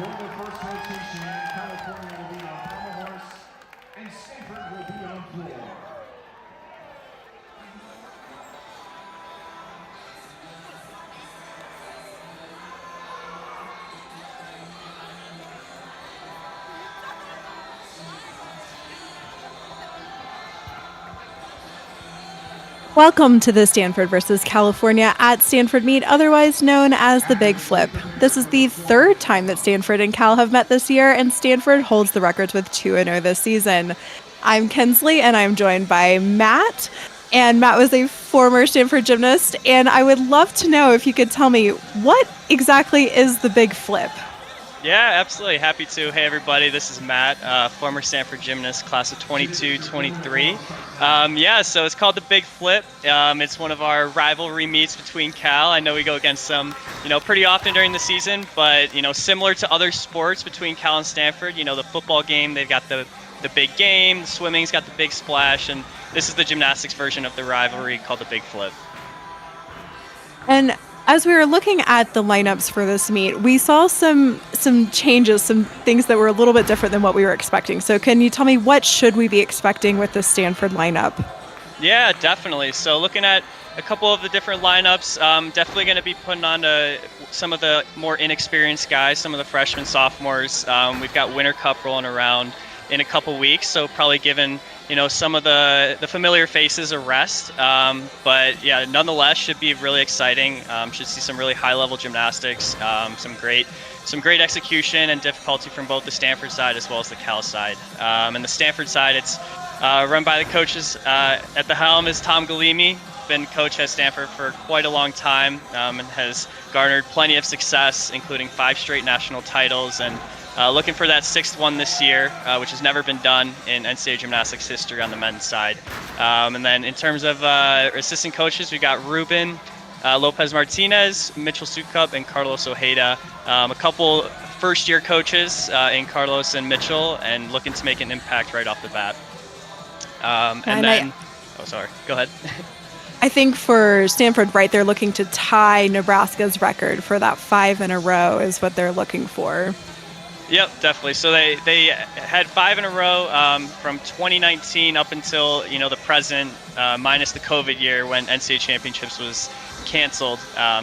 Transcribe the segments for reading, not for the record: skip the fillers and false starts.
From the first rotation, California will be our Palmer Welcome to the Stanford versus California at Stanford meet, otherwise known as the Big Flip. This is the third time that Stanford and Cal have met this year, and Stanford holds the records with 2-0 this season. I'm Kinsley, and I'm joined by Matt. And Matt was a former Stanford gymnast, and I would love to know if you could tell me what exactly is the Big Flip? Yeah, absolutely. Happy to. Hey, everybody. This is Matt, former Stanford gymnast, class of 22, 23. So it's called the Big Flip. It's one of our rivalry meets between Cal. I know we go against them, pretty often during the season, but, similar to other sports between Cal and Stanford, the football game, they've got the big game, the swimming's got the big splash, and this is the gymnastics version of the rivalry called the Big Flip. And as we were looking at the lineups for this meet, we saw some changes, some things that were a little bit different than what we were expecting. So can you tell me what should we be expecting with the Stanford lineup? Yeah, definitely. So looking at a couple of the different lineups, definitely going to be putting on some of the more inexperienced guys, some of the freshmen, sophomores. We've got Winter Cup rolling around in a couple weeks, so probably giving some of the familiar faces a rest. But yeah, nonetheless, should be really exciting. Should see some really high-level gymnastics, some great execution and difficulty from both the Stanford side as well as the Cal side. And the Stanford side, it's run by the coaches. At the helm is Tom Galimi, been coach at Stanford for quite a long time, and has garnered plenty of success, including 5 straight national titles, and looking for that 6th one this year, which has never been done in NCAA gymnastics history on the men's side. And then in terms of assistant coaches, we got Ruben Lopez Martinez, Mitchell Sukup, and Carlos Ojeda. A couple first-year coaches in Carlos and Mitchell, and looking to make an impact right off the bat. Go ahead. I think for Stanford, right, they're looking to tie Nebraska's record for that 5 in a row is what they're looking for. Yep, definitely. So they had 5 in a row from 2019 up until the present, minus the COVID year when NCAA Championships was canceled.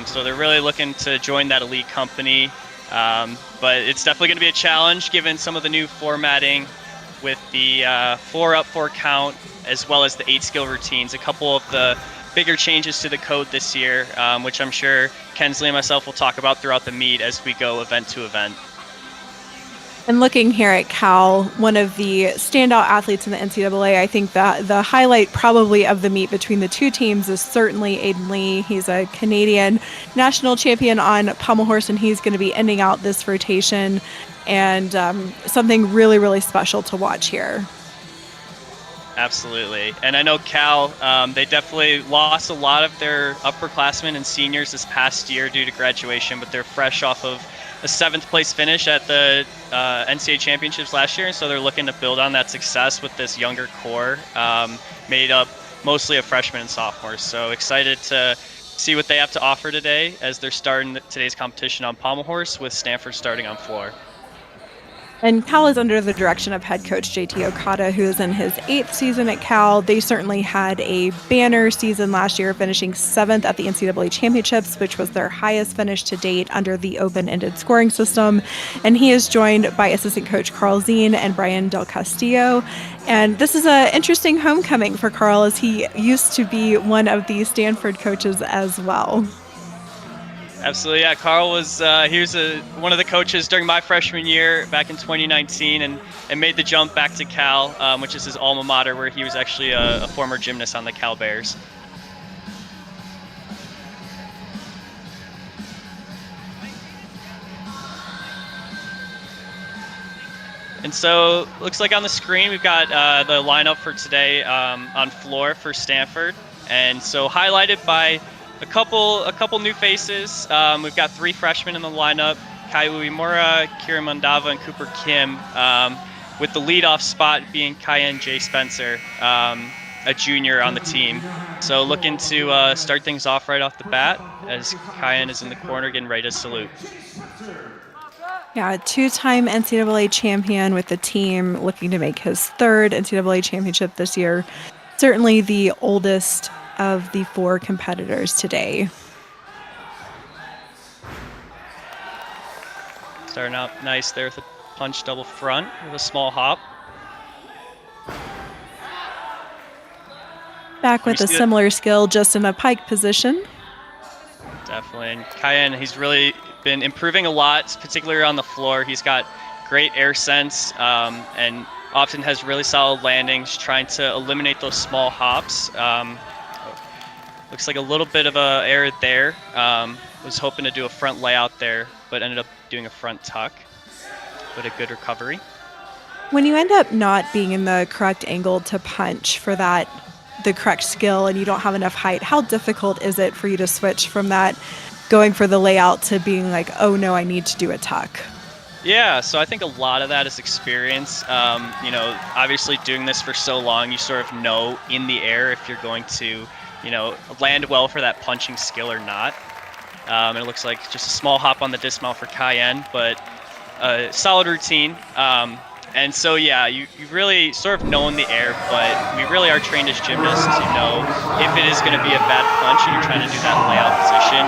So they're really looking to join that elite company, but it's definitely going to be a challenge given some of the new formatting with the 4 up 4 count as well as the 8 skill routines. A couple of the bigger changes to the code this year, which I'm sure Kensley and myself will talk about throughout the meet as we go event to event. And looking here at Cal, one of the standout athletes in the NCAA, I think that the highlight probably of the meet between the two teams is certainly Aiden Lee. He's a Canadian national champion on pommel horse, and he's going to be ending out this rotation, and something really, really special to watch here. Absolutely. And I know Cal, they definitely lost a lot of their upperclassmen and seniors this past year due to graduation, but they're fresh off of a 7th place finish at the NCAA Championships last year, and so they're looking to build on that success with this younger core made up mostly of freshmen and sophomores. So excited to see what they have to offer today as they're starting today's competition on pommel horse with Stanford starting on floor. And Cal is under the direction of head coach JT Okada, who is in his 8th season at Cal. They certainly had a banner season last year, finishing 7th at the NCAA Championships, which was their highest finish to date under the open-ended scoring system. And he is joined by assistant coach Carl Zine and Brian Del Castillo. And this is an interesting homecoming for Carl, as he used to be one of the Stanford coaches as well. Absolutely, yeah. Carl was one of the coaches during my freshman year back in 2019, and made the jump back to Cal, which is his alma mater, where he was actually a former gymnast on the Cal Bears. And so, looks like on the screen we've got the lineup for today on floor for Stanford, and so highlighted by a couple new faces. We've got 3 freshmen in the lineup: Kai Uemura, Kira Mandava, and Cooper Kim, with the leadoff spot being Kyan J. Spencer, a junior on the team. So looking to start things off right off the bat as Kyan is in the corner getting ready to salute. Yeah, a 2-time NCAA champion with the team, looking to make his 3rd NCAA championship this year. Certainly the oldest of the 4 competitors today. Starting out nice there with a punch double front with a small hop. Back with a similar skill, just in a pike position. Definitely. And Cayenne, he's really been improving a lot, particularly on the floor. He's got great air sense and often has really solid landings, trying to eliminate those small hops. Looks like a little bit of a error there. Was hoping to do a front layout there, but ended up doing a front tuck. But a good recovery. When you end up not being in the correct angle to punch for the correct skill, and you don't have enough height, how difficult is it for you to switch from that, going for the layout, to being like, oh no, I need to do a tuck? Yeah, so I think a lot of that is experience. Obviously doing this for so long, you sort of know in the air if you're going to, land well for that punching skill or not. It looks like just a small hop on the dismount for Cayenne, but a solid routine. And so, yeah, you really sort of know in the air, but we really are trained as gymnasts to know if it is going to be a bad punch and you're trying to do that layout position,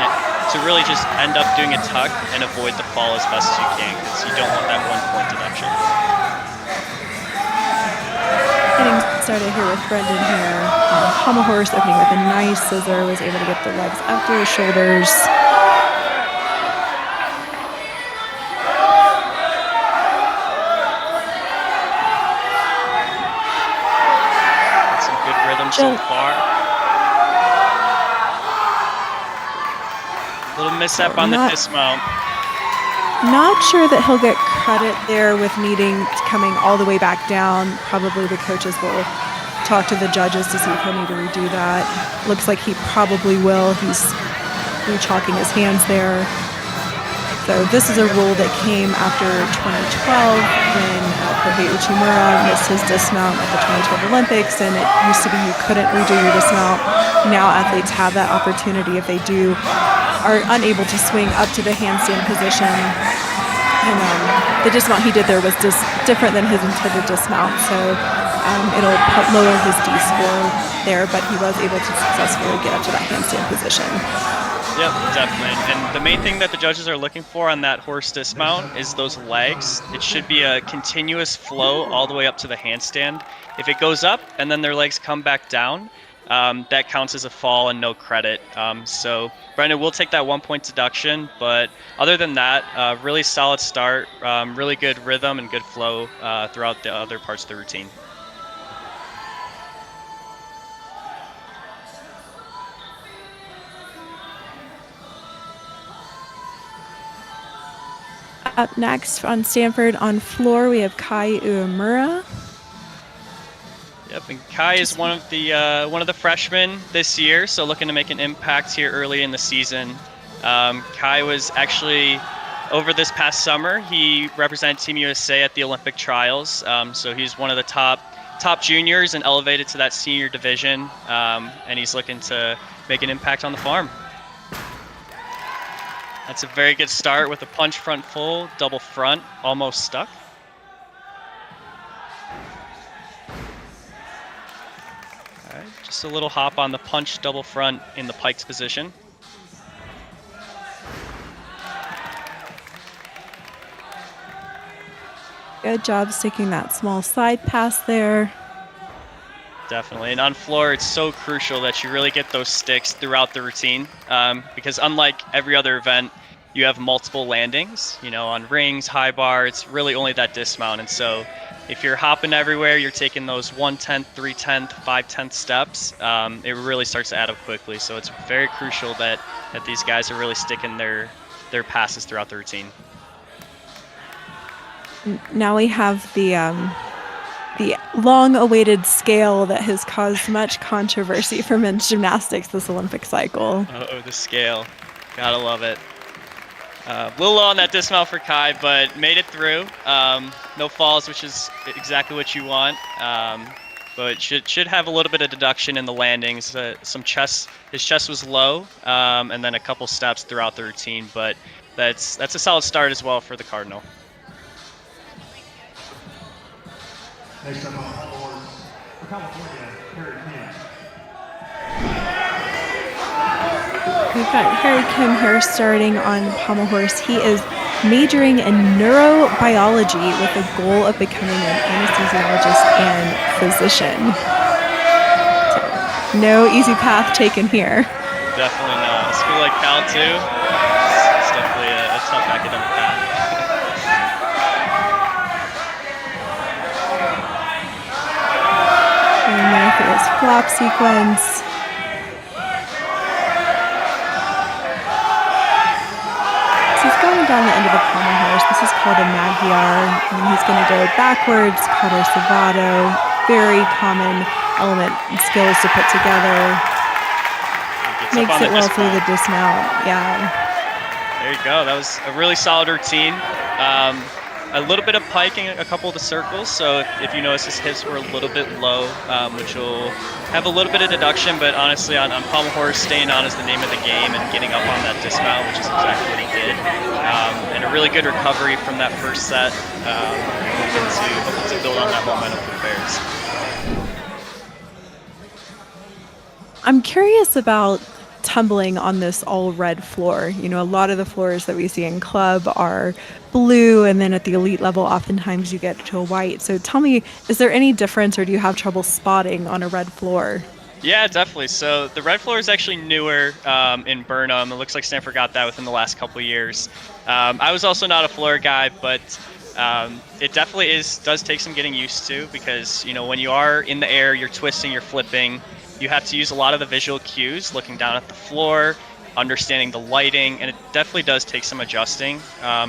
to really just end up doing a tuck and avoid the fall as best as you can, because you don't want that 1-point deduction. Getting started here with Brendan here. Pommel horse opening with a nice scissor, was able to get the legs up to his shoulders. So far. Little mishap on the dismount. Not sure that he'll get credit there with needing coming all the way back down. Probably the coaches will talk to the judges to see if he'll need to redo that. Looks like he probably will. He's re-chalking his hands there. So this is a rule that came after 2012 when Kohei Uchimura missed his dismount at the 2012 Olympics, and it used to be you couldn't redo your dismount. Now athletes have that opportunity if they are unable to swing up to the handstand position. And the dismount he did there was just different than his intended dismount, so it'll lower his D score there, but he was able to successfully get up to that handstand position. Yep, definitely. And the main thing that the judges are looking for on that horse dismount is those legs. It should be a continuous flow all the way up to the handstand. If it goes up and then their legs come back down, that counts as a fall and no credit. So Brendan will take that 1-point deduction, but other than that, really solid start, really good rhythm and good flow throughout the other parts of the routine. Up next on Stanford on floor, we have Kai Uemura. Yep, and Kai is one of the freshmen this year, so looking to make an impact here early in the season. Kai was actually, over this past summer, he represented Team USA at the Olympic trials. So he's one of the top juniors and elevated to that senior division, and he's looking to make an impact on the farm. That's a very good start with a punch front full, double front, almost stuck. All right, just a little hop on the punch double front in the pikes position. Good job sticking that small side pass there. Definitely, and on floor, it's so crucial that you really get those sticks throughout the routine, because unlike every other event, you have multiple landings, on rings, high bar, it's really only that dismount. And so if you're hopping everywhere, you're taking those 1/10, 3/10, 5/10 steps, it really starts to add up quickly. So it's very crucial that these guys are really sticking their passes throughout the routine. Now we have the long-awaited scale that has caused much controversy for men's gymnastics this Olympic cycle. Oh, the scale. Gotta love it. A little low on that dismount for Kai, but made it through. No falls, which is exactly what you want. But should have a little bit of deduction in the landings. His chest was low, and then a couple steps throughout the routine. But that's a solid start as well for the Cardinal. Next up on horse, for California, Harry Kim. We've got Harry Kim here starting on pommel horse. He is majoring in neurobiology with the goal of becoming an anesthesiologist and physician. So No easy path taken here. Definitely not. A school like Cal too, it's definitely a tough academic path. And there for his flop sequence. So he's going down the end of the pommel horse. This is called a Magyar, and he's going to go backwards, Cauda Salvato. Very common element and skills to put together. Makes it well through the dismount. Yeah. There you go. That was a really solid routine. A little bit of piking a couple of the circles, so if you notice his hips were a little bit low, which will have a little bit of deduction, but honestly on pommel horse, staying on is the name of the game and getting up on that dismount, which is exactly what he did. And a really good recovery from that first set, hoping to build on that momentum for the Bears. I'm curious about tumbling on this all red floor. You know, a lot of the floors that we see in club are blue, and then at the elite level oftentimes you get to a white. So tell me, is there any difference, or do you have trouble spotting on a red floor? Yeah, definitely. So the red floor is actually newer in Burnham. It looks like Stanford got that within the last couple of years. I was also not a floor guy, but it definitely does take some getting used to, because you know, when you are in the air, you're twisting, you're flipping. You have to use a lot of the visual cues, looking down at the floor, understanding the lighting, and it definitely does take some adjusting.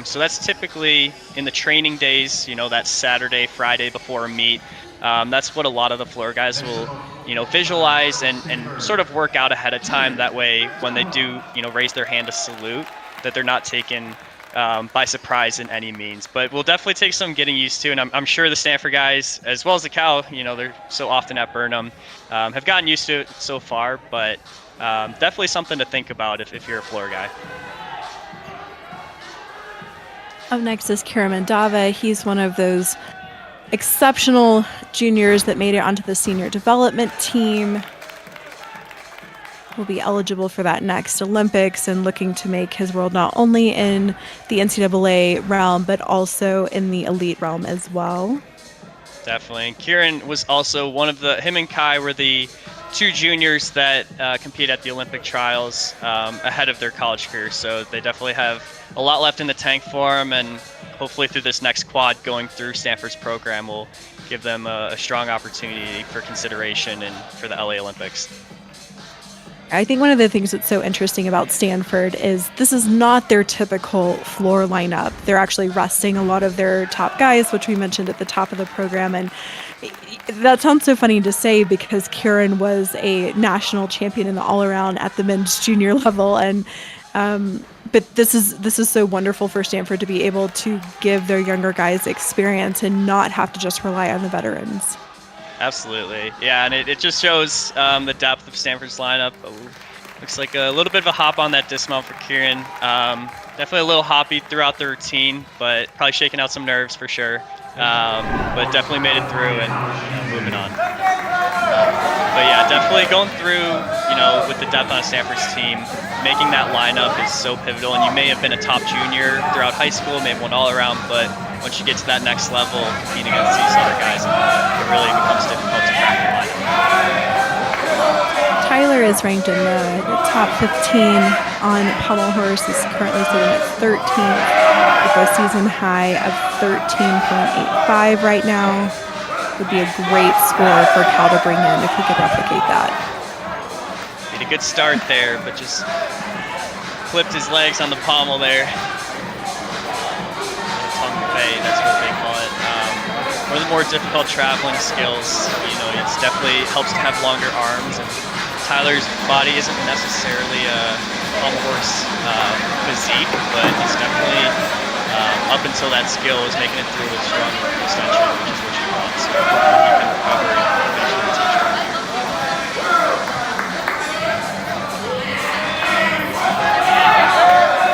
So that's typically in the training days, you know, that Saturday, Friday before a meet. That's what a lot of the floor guys will, you know, visualize and sort of work out ahead of time. That way, when they do, you know, raise their hand to salute, that they're not taken by surprise in any means. But we'll definitely take some getting used to, and I'm sure the Stanford guys, as well as the Cal, you know, they're so often at Burnham, have gotten used to it so far, but definitely something to think about if you're a floor guy. Up next is Kieran Mandava. He's one of those exceptional juniors that made it onto the senior development team. Will be eligible for that next Olympics and looking to make his world not only in the NCAA realm, but also in the elite realm as well. Definitely. And Kieran was also him and Kai were the two juniors that compete at the Olympic trials ahead of their college career. So they definitely have a lot left in the tank for them, and hopefully through this next quad going through Stanford's program will give them a strong opportunity for consideration and for the LA Olympics. I think one of the things that's so interesting about Stanford is this is not their typical floor lineup. They're actually resting a lot of their top guys, which we mentioned at the top of the program. And that sounds so funny to say, because Kieran was a national champion in the all-around at the men's junior level. And but this is so wonderful for Stanford to be able to give their younger guys experience and not have to just rely on the veterans. Absolutely. Yeah, and it just shows the depth of Stanford's lineup. Looks like a little bit of a hop on that dismount for Kieran. Definitely a little hoppy throughout the routine, but probably shaking out some nerves for sure. But definitely made it through and moving on. But yeah, definitely going through, you know, with the depth on Stanford's team, making that lineup is so pivotal. And you may have been a top junior throughout high school, may have won all around, but once you get to that next level, competing against these other guys, it really becomes difficult to crack the lineup. Tyler is ranked in the top 15 on pommel horse. He's currently sitting at 13th with a season high of 13.85 right now. Would be a great score for Cal to bring in if he could replicate that. Made a good start there, but just clipped his legs on the pommel there. That's what they call it. One of the more difficult traveling skills. You know, it's definitely helps to have longer arms, and Tyler's body isn't necessarily a pommel horse physique, but he's definitely up until that skill is making it through with strong extension, which is what you want. So hopefully he can recover and eventually teach stronger.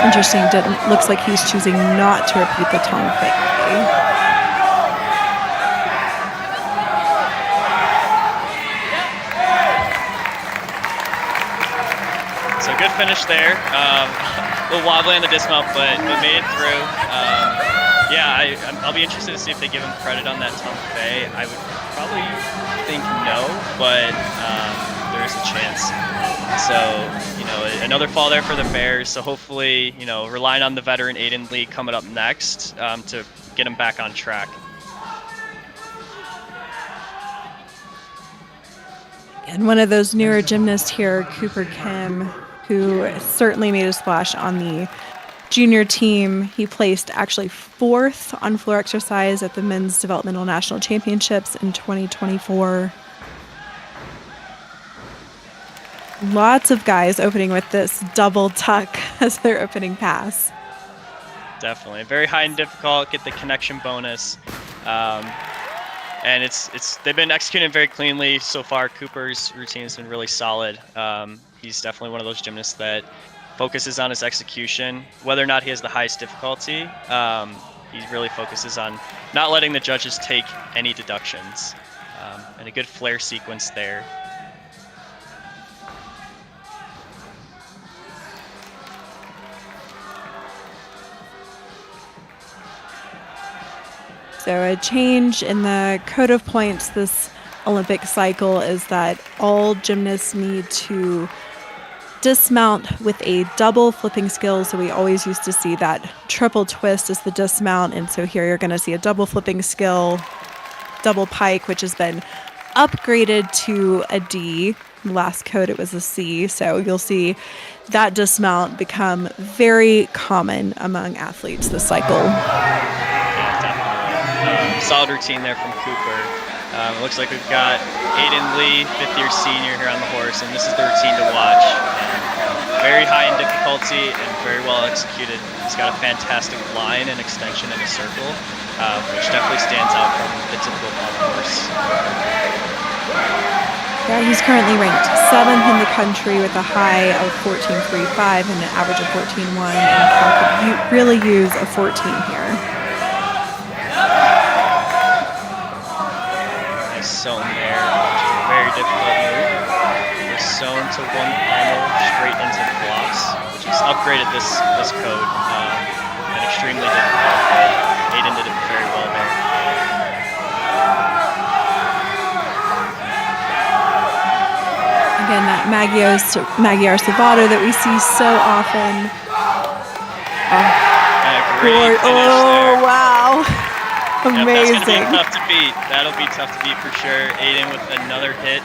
Interesting. Looks like he's choosing not to repeat the tongue fake. So good finish there. A little wobbly on the dismount, but we made it through. Yeah, I'll be interested to see if they give him credit on that tongue fei. I would probably think no, but there is a chance. So, another fall there for the Bears. So hopefully, relying on the veteran Aiden Lee coming up next to get him back on track. And one of those newer gymnasts here, Cooper Kim, who certainly made a splash on the junior team. He placed actually 4th on floor exercise at the Men's Developmental National Championships in 2024. Lots of guys opening with this double tuck as their opening pass. Definitely. Very high and difficult, get the connection bonus. And they've been executing very cleanly so far. Cooper's routine has been really solid. He's definitely one of those gymnasts that focuses on his execution. Whether or not he has the highest difficulty, he really focuses on not letting the judges take any deductions. And a good flare sequence there. So a change in the code of points this Olympic cycle is that all gymnasts need to dismount with a double flipping skill. So we always used to see that triple twist as the dismount. And so here you're going to see a double flipping skill, double pike, which has been upgraded to a D. Last code it was a C. So you'll see that dismount become very common among athletes this cycle. Solid routine there from Cooper. It looks like we've got Aiden Lee, 5th-year senior here on the horse, and this is the routine to watch. Very high in difficulty and very well executed. He's got a fantastic line and extension in a circle, which definitely stands out from the typical horse. Yeah, he's currently ranked 7th in the country with a high of 14.35 and an average of 14.1, and Cal could really use a 14 here. Sewn there, which is a very difficult move. We're sewn to one pommel straight into the blocks, which has upgraded this code and extremely difficult, but Aiden did it very well there. Again, that Magyar Salvato that we see so often. And a great finish there. Wow. Amazing. Yep, that's going to be tough to beat. That'll be tough to beat for sure. Aiden with another hit,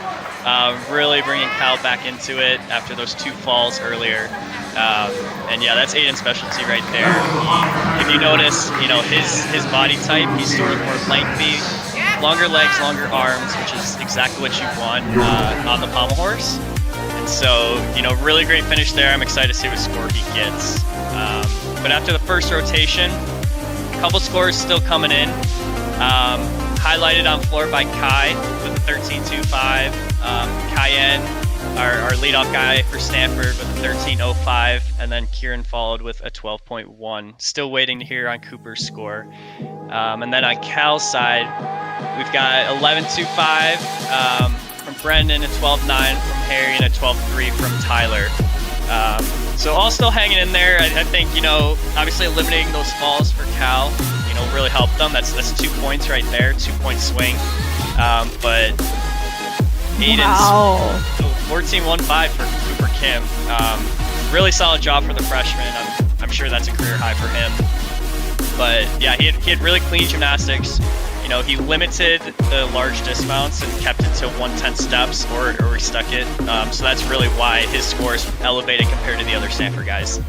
really bringing Cal back into it after those 2 falls earlier. And yeah, that's Aiden's specialty right there. If you notice, his body type, he's sort of more lengthy, longer legs, longer arms, which is exactly what you want on the pommel horse. And so, really great finish there. I'm excited to see what score he gets. But after the first rotation, couple scores still coming in. Highlighted on floor by Kai with a 13.25. Cayenne, our leadoff guy for Stanford, with a 13.05. And then Kieran followed with a 12.1. Still waiting to hear on Cooper's score. And then on Cal's side, we've got 11.25 from Brendan, a 12.9 from Harry, and a 12.3 from Tyler. So all still hanging in there. I think, obviously eliminating those falls for Cal, really helped them. That's 2 points right there, 2-point swing. But Aiden's 14.15 for Cooper Kim. Really solid job for the freshman. I'm sure that's a career high for him. But yeah, he had really clean gymnastics. He limited the large dismounts and kept it to 1/10 steps, or he stuck it. So that's really why his score is elevated compared to the other Stanford guys.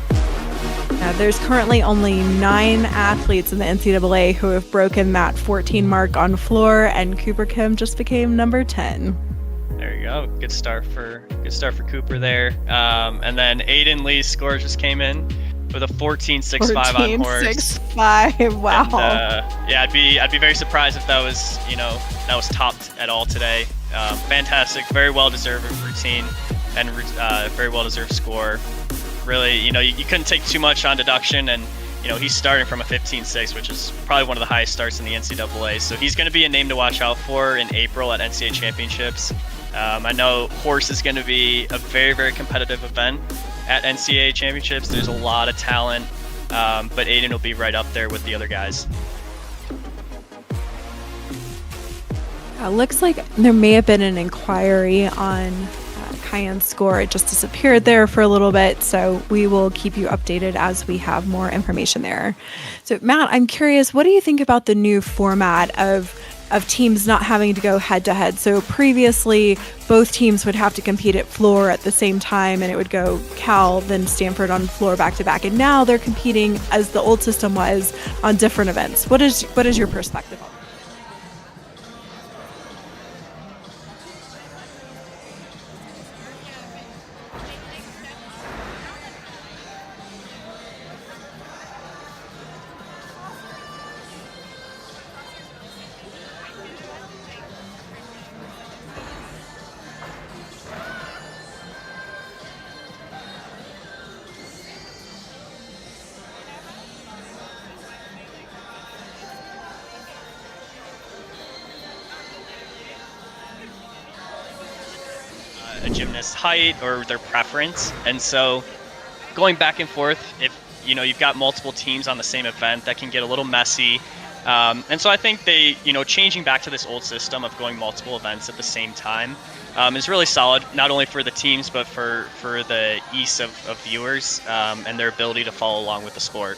There's currently only 9 athletes in the NCAA who have broken that 14 mark on floor, and Cooper Kim just became number 10. There you go. Good start for Cooper there. And then Aiden Lee's score just came in with a 14.65 on horse. 14.65. Wow. And, yeah, I'd be very surprised if that was topped at all today. Fantastic, very well deserved routine, and very well deserved score. Really, you couldn't take too much on deduction, and he's starting from a 15.6, which is probably one of the highest starts in the NCAA. So he's going to be a name to watch out for in April at NCAA championships. I know horse is going to be a very, very competitive event at NCAA championships. There's a lot of talent, but Aiden will be right up there with the other guys. Looks like there may have been an inquiry on Cayenne's score, it just disappeared there for a little bit. So we will keep you updated as we have more information there. So Matt, I'm curious, what do you think about the new format of teams not having to go head to head? So previously, both teams would have to compete at floor at the same time, and it would go Cal, then Stanford on floor back to back. And now they're competing, as the old system was, on different events. What is your perspective on that? A gymnast's height or their preference, and so going back and forth, if you've got multiple teams on the same event, that can get a little messy. And so I think they, changing back to this old system of going multiple events at the same time is really solid, not only for the teams, but for the ease of viewers and their ability to follow along with the sport.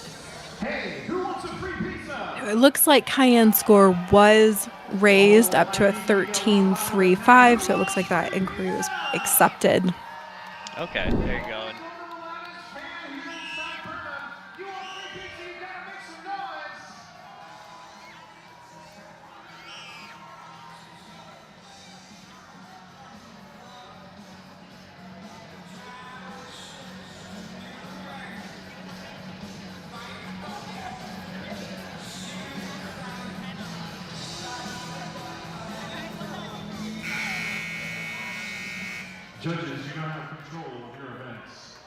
Hey, who wants a free pizza? It looks like Cayenne's score was raised up to a 13.35, so it looks like that inquiry was accepted. Okay, there you go. Judges, you now have control of your events.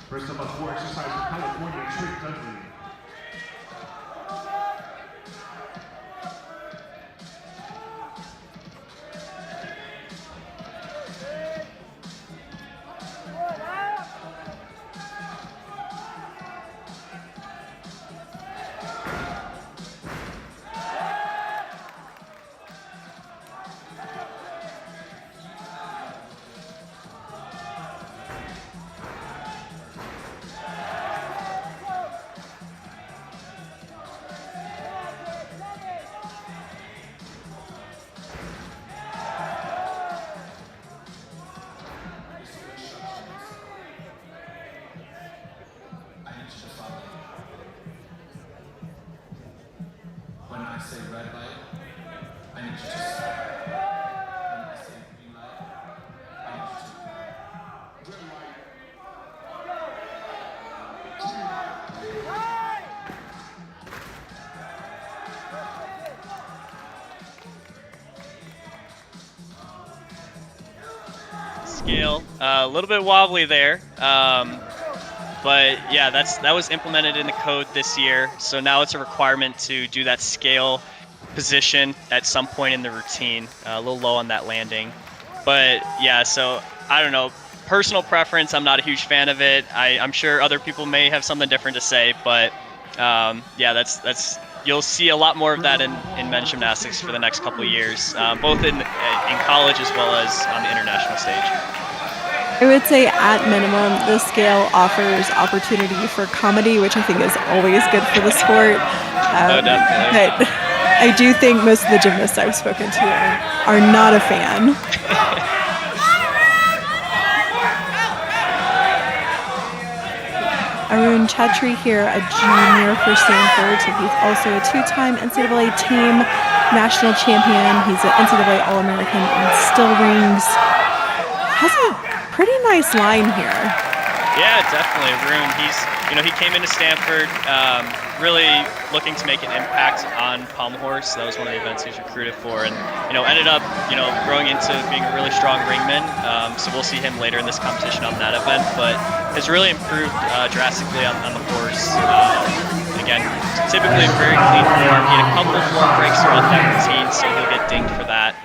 First up on floor exercise for California, Trick Dudley. When I say red light, I need you to stop. When I say green light, I need you to red light. Scale, a little bit wobbly there. But yeah, that was implemented in the code this year. So now it's a requirement to do that scale position at some point in the routine. A little low on that landing. But yeah, so I don't know. Personal preference, I'm not a huge fan of it. I'm sure other people may have something different to say, but yeah, that's you'll see a lot more of that in men's gymnastics for the next couple of years, both in college as well as on the international stage. I would say at minimum, the scale offers opportunity for comedy, which I think is always good for the sport. Oh, definitely. But I do think most of the gymnasts I've spoken to are not a fan. Arun Chetri here, a junior for Stanford. So he's also a two-time NCAA team national champion. He's an NCAA All-American in still rings. Has a pretty nice line here. Yeah, definitely. Arun, he came into Stanford really looking to make an impact on pommel horse. That was one of the events he was recruited for, and ended up growing into being a really strong ringman. So we'll see him later in this competition on that event, but has really improved drastically on the horse. Again, typically very clean form. He had a couple of form breaks throughout that routine, so he'll get dinged for that.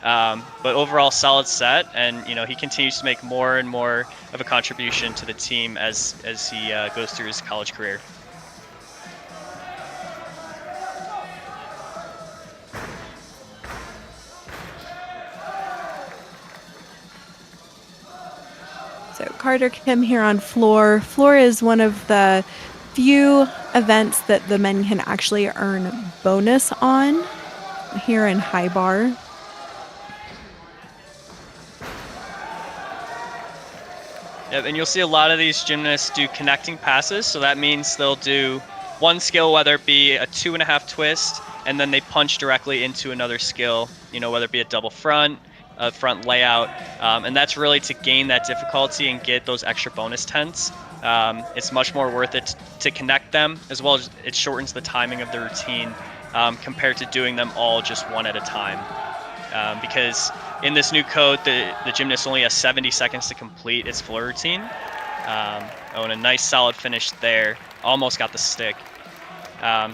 But overall, solid set, and he continues to make more and more of a contribution to the team as he goes through his college career. So Carter Kim here on floor. Floor is one of the few events that the men can actually earn bonus on here in high bar. Yep, and you'll see a lot of these gymnasts do connecting passes. So that means they'll do one skill, whether it be a 2.5 twist, and then they punch directly into another skill, whether it be a double front, a front layout. And that's really to gain that difficulty and get those extra bonus tenths. It's much more worth it to connect them, as well as it shortens the timing of the routine compared to doing them all just one at a time. Because in this new code, the gymnast only has 70 seconds to complete its floor routine. And a nice solid finish there. Almost got the stick.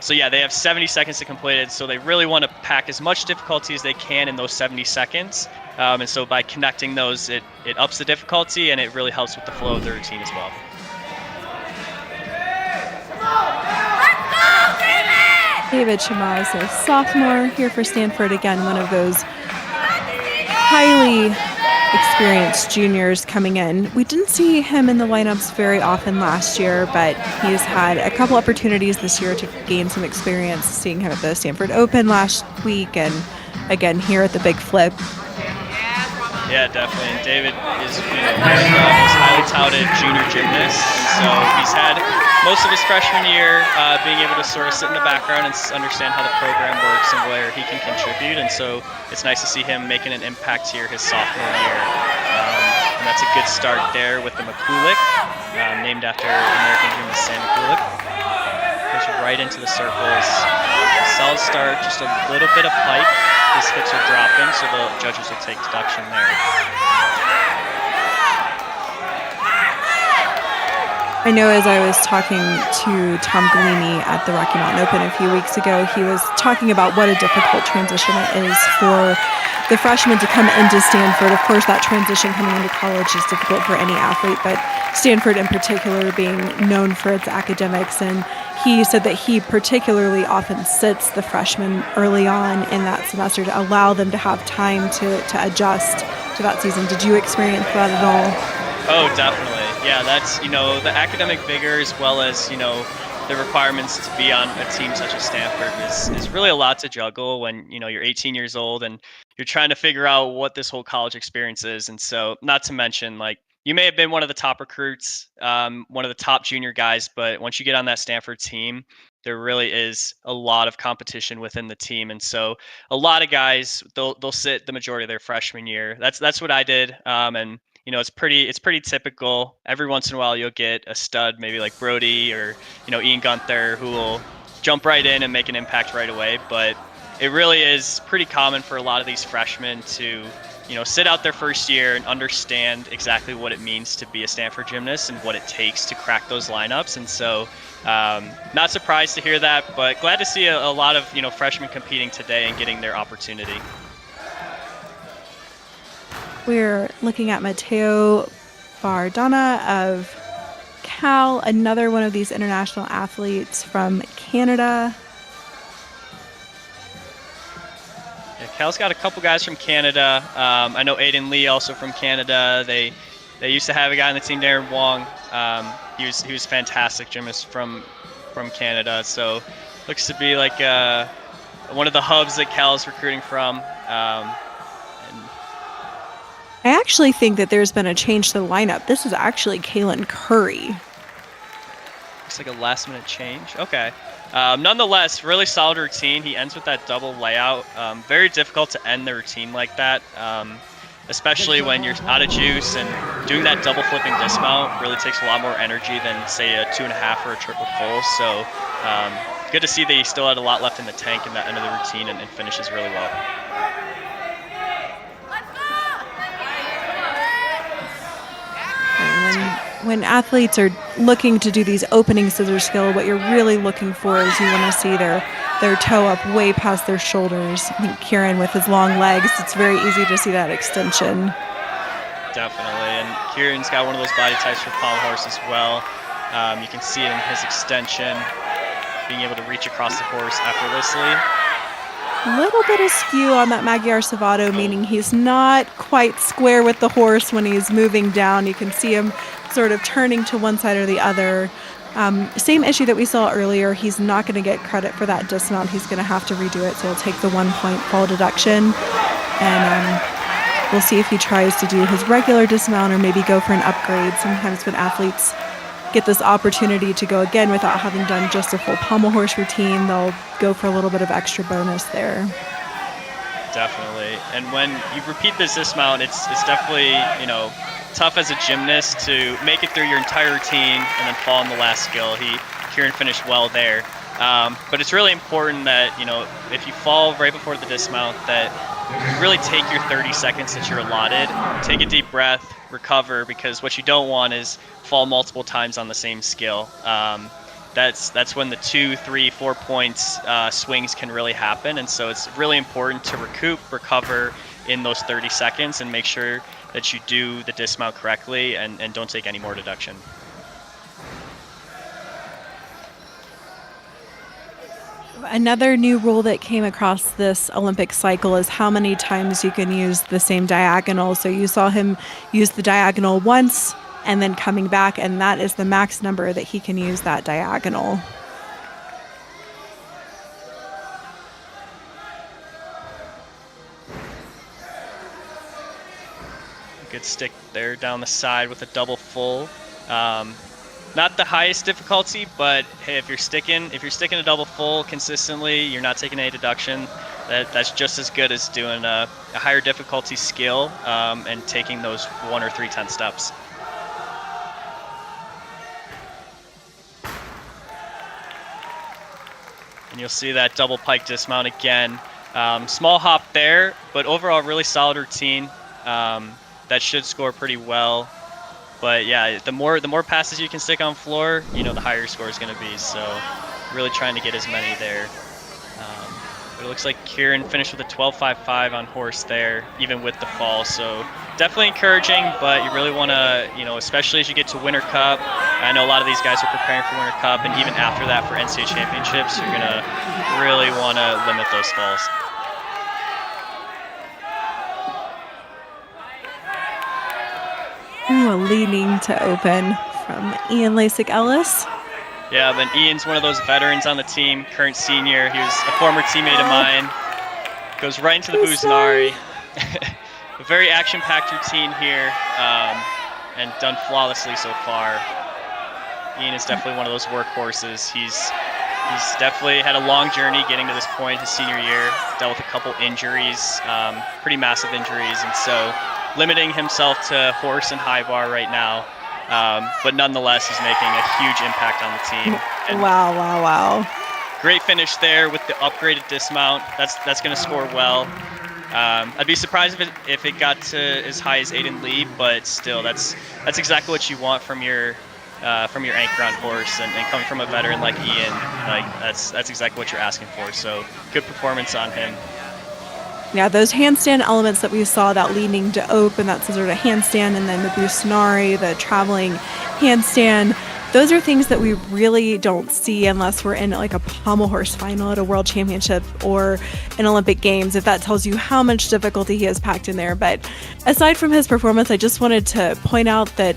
So yeah, they have 70 seconds to complete it, so they really want to pack as much difficulty as they can in those 70 seconds. And so by connecting those, it ups the difficulty, and it really helps with the flow of the routine as well. David Chamaz, a sophomore here for Stanford, again, one of those highly experienced juniors coming in. We didn't see him in the lineups very often last year, but he's had a couple opportunities this year to gain some experience, seeing him at the Stanford Open last week and again here at the Big Flip. Yeah, definitely. And David is one of the most highly touted junior gymnasts. So he's had most of his freshman year being able to sort of sit in the background and understand how the program works and where he can contribute. And so it's nice to see him making an impact here his sophomore year. And that's a good start there with the McCulick, named after American gymnast Sam McCulick. Goes right into the circles. Solid start, just a little bit of pipe. His hips are dropping, so the judges will take deduction there. I know as I was talking to Tom Galini at the Rocky Mountain Open a few weeks ago, he was talking about what a difficult transition it is for the freshmen to come into Stanford. Of course, that transition coming into college is difficult for any athlete, but Stanford in particular being known for its academics. And he said that he particularly often sits the freshmen early on in that semester to allow them to have time to adjust to that season. Did you experience that at all? Oh, definitely. Yeah, that's, the academic vigor as well as, the requirements to be on a team such as Stanford is really a lot to juggle when, you're 18 years old and you're trying to figure out what this whole college experience is. And so not to mention, you may have been one of the top recruits, one of the top junior guys, but once you get on that Stanford team, there really is a lot of competition within the team. And so a lot of guys, they'll sit the majority of their freshman year. That's what I did. And it's pretty typical. Every once in a while, you'll get a stud, maybe like Brody or Ian Gunther, who will jump right in and make an impact right away. But it really is pretty common for a lot of these freshmen to sit out their first year and understand exactly what it means to be a Stanford gymnast and what it takes to crack those lineups. And so, not surprised to hear that, but glad to see a lot of freshmen competing today and getting their opportunity. We're looking at Matteo Bardana of Cal, another one of these international athletes from Canada. Yeah, Cal's got a couple guys from Canada. I know Aiden Lee also from Canada. They used to have a guy on the team, Darren Wong. He was fantastic gymnast from Canada. So looks to be like one of the hubs that Cal's recruiting from. I actually think that there's been a change to the lineup. This is actually Kaylin Curry. Looks like a last-minute change. Okay. Nonetheless, really solid routine. He ends with that double layout. Very difficult to end the routine like that, especially when you're out of juice, and doing that double flipping dismount really takes a lot more energy than, say, a 2.5 or a triple full. So good to see that he still had a lot left in the tank in that end of the routine and finishes really well. When athletes are looking to do these opening scissors skill, what you're really looking for is you want to see their their toe up way past their shoulders. I think Kieran, with his long legs, it's very easy to see that extension. Definitely, and Kieran's got one of those body types for pommel horse as well. You can see it in his extension, being able to reach across the horse effortlessly. A little bit of skew on that Magyar Savato, meaning he's not quite square with the horse when he's moving down. You can see him sort of turning to one side or the other. Same issue that we saw earlier. He's not going to get credit for that dismount. He's going to have to redo it, so he'll take the 1 point fall deduction. And we'll see if he tries to do his regular dismount or maybe go for an upgrade. Sometimes when athletes get this opportunity to go again without having done just a full pommel horse routine, they'll go for a little bit of extra bonus there. Definitely. And when you repeat this dismount, it's definitely, tough as a gymnast to make it through your entire routine and then fall in the last skill. Kieran finished well there. But it's really important that, if you fall right before the dismount, that you really take your 30 seconds that you're allotted, take a deep breath, recover, because what you don't want is fall multiple times on the same skill. That's when the 2, 3, 4 points swings can really happen. And so it's really important to recover in those 30 seconds and make sure that you do the dismount correctly and don't take any more deduction. Another new rule that came across this Olympic cycle is how many times you can use the same diagonal. So you saw him use the diagonal once and then coming back, and that is the max number that he can use that diagonal. Good stick there down the side with a double full. Not the highest difficulty, but hey, if you're sticking a double full consistently, you're not taking any deduction. That's just as good as doing a higher difficulty skill and taking those 1 or 3 10 steps. And you'll see that double pike dismount again. Small hop there, but overall really solid routine. That should score pretty well. But yeah, the more passes you can stick on floor, the higher your score is going to be. So really trying to get as many there. But it looks like Kieran finished with a 12.55 on horse there, even with the fall. So definitely encouraging, but you really want to, especially as you get to Winter Cup. I know a lot of these guys are preparing for Winter Cup, and even after that for NCAA championships, you're going to really want to limit those falls. Ooh, a leaning to open from Ian Lasik-Ellis. Yeah, but Ian's one of those veterans on the team, current senior. He was a former teammate of mine. Goes right into the Buznari. A very action-packed routine here, and done flawlessly so far. Ian is definitely one of those workhorses. He's definitely had a long journey getting to this point his senior year. Dealt with a couple injuries, pretty massive injuries, and so limiting himself to horse and high bar right now. But nonetheless, he's making a huge impact on the team. And Wow. great finish there with the upgraded dismount. That's going to score well. I'd be surprised if it got to as high as Aiden Lee, but still, that's exactly what you want from your anchor on horse, and coming from a veteran like Ian, that's exactly what you're asking for. So good performance on him. Yeah, those handstand elements that we saw, that leaning to open, that's sort of handstand, and then the Buznari, the traveling handstand, those are things that we really don't see unless we're in like a pommel horse final at a world championship or an Olympic Games, if that tells you how much difficulty he has packed in there. But aside from his performance, I just wanted to point out that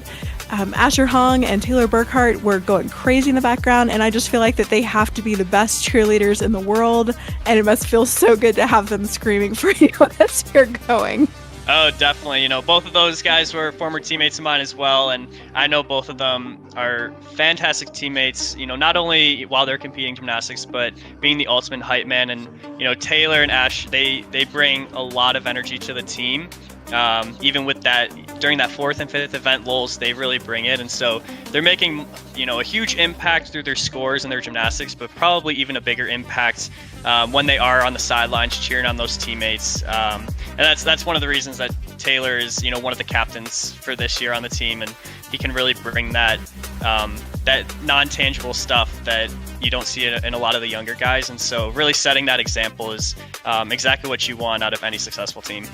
Asher Hong and Taylor Burkhart were going crazy in the background, and I just feel like that they have to be the best cheerleaders in the world, and it must feel so good to have them screaming for you as you're going. Oh, definitely. Both of those guys were former teammates of mine as well, and I know both of them are fantastic teammates, not only while they're competing gymnastics, but being the ultimate hype man. And, Taylor and Ash, they bring a lot of energy to the team. Even with that, during that 4th and 5th event lulls, they really bring it. And so they're making, a huge impact through their scores and their gymnastics, but probably even a bigger impact when they are on the sidelines cheering on those teammates. And that's one of the reasons that Taylor is, one of the captains for this year on the team, and he can really bring that that non-tangible stuff that you don't see in a lot of the younger guys. And so really setting that example is exactly what you want out of any successful team.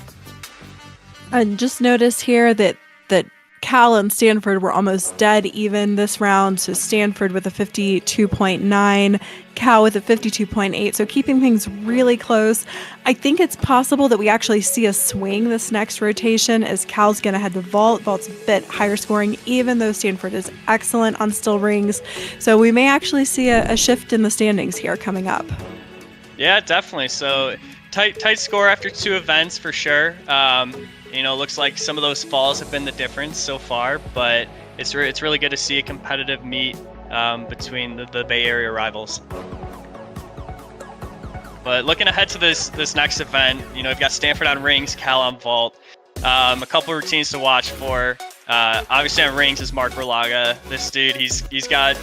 And just notice here that Cal and Stanford were almost dead even this round. So Stanford with a 52.9, Cal with a 52.8. So keeping things really close. I think it's possible that we actually see a swing this next rotation as Cal's going to head to vault. Vault's a bit higher scoring, even though Stanford is excellent on still rings. So we may actually see a shift in the standings here coming up. Yeah, definitely. So tight score after 2 events for sure. Looks like some of those falls have been the difference so far, but it's really good to see a competitive meet between the Bay Area rivals. But looking ahead to this next event, we've got Stanford on rings, Cal on vault. A couple routines to watch for. Obviously on rings is Mark Verlaga. This dude, he's got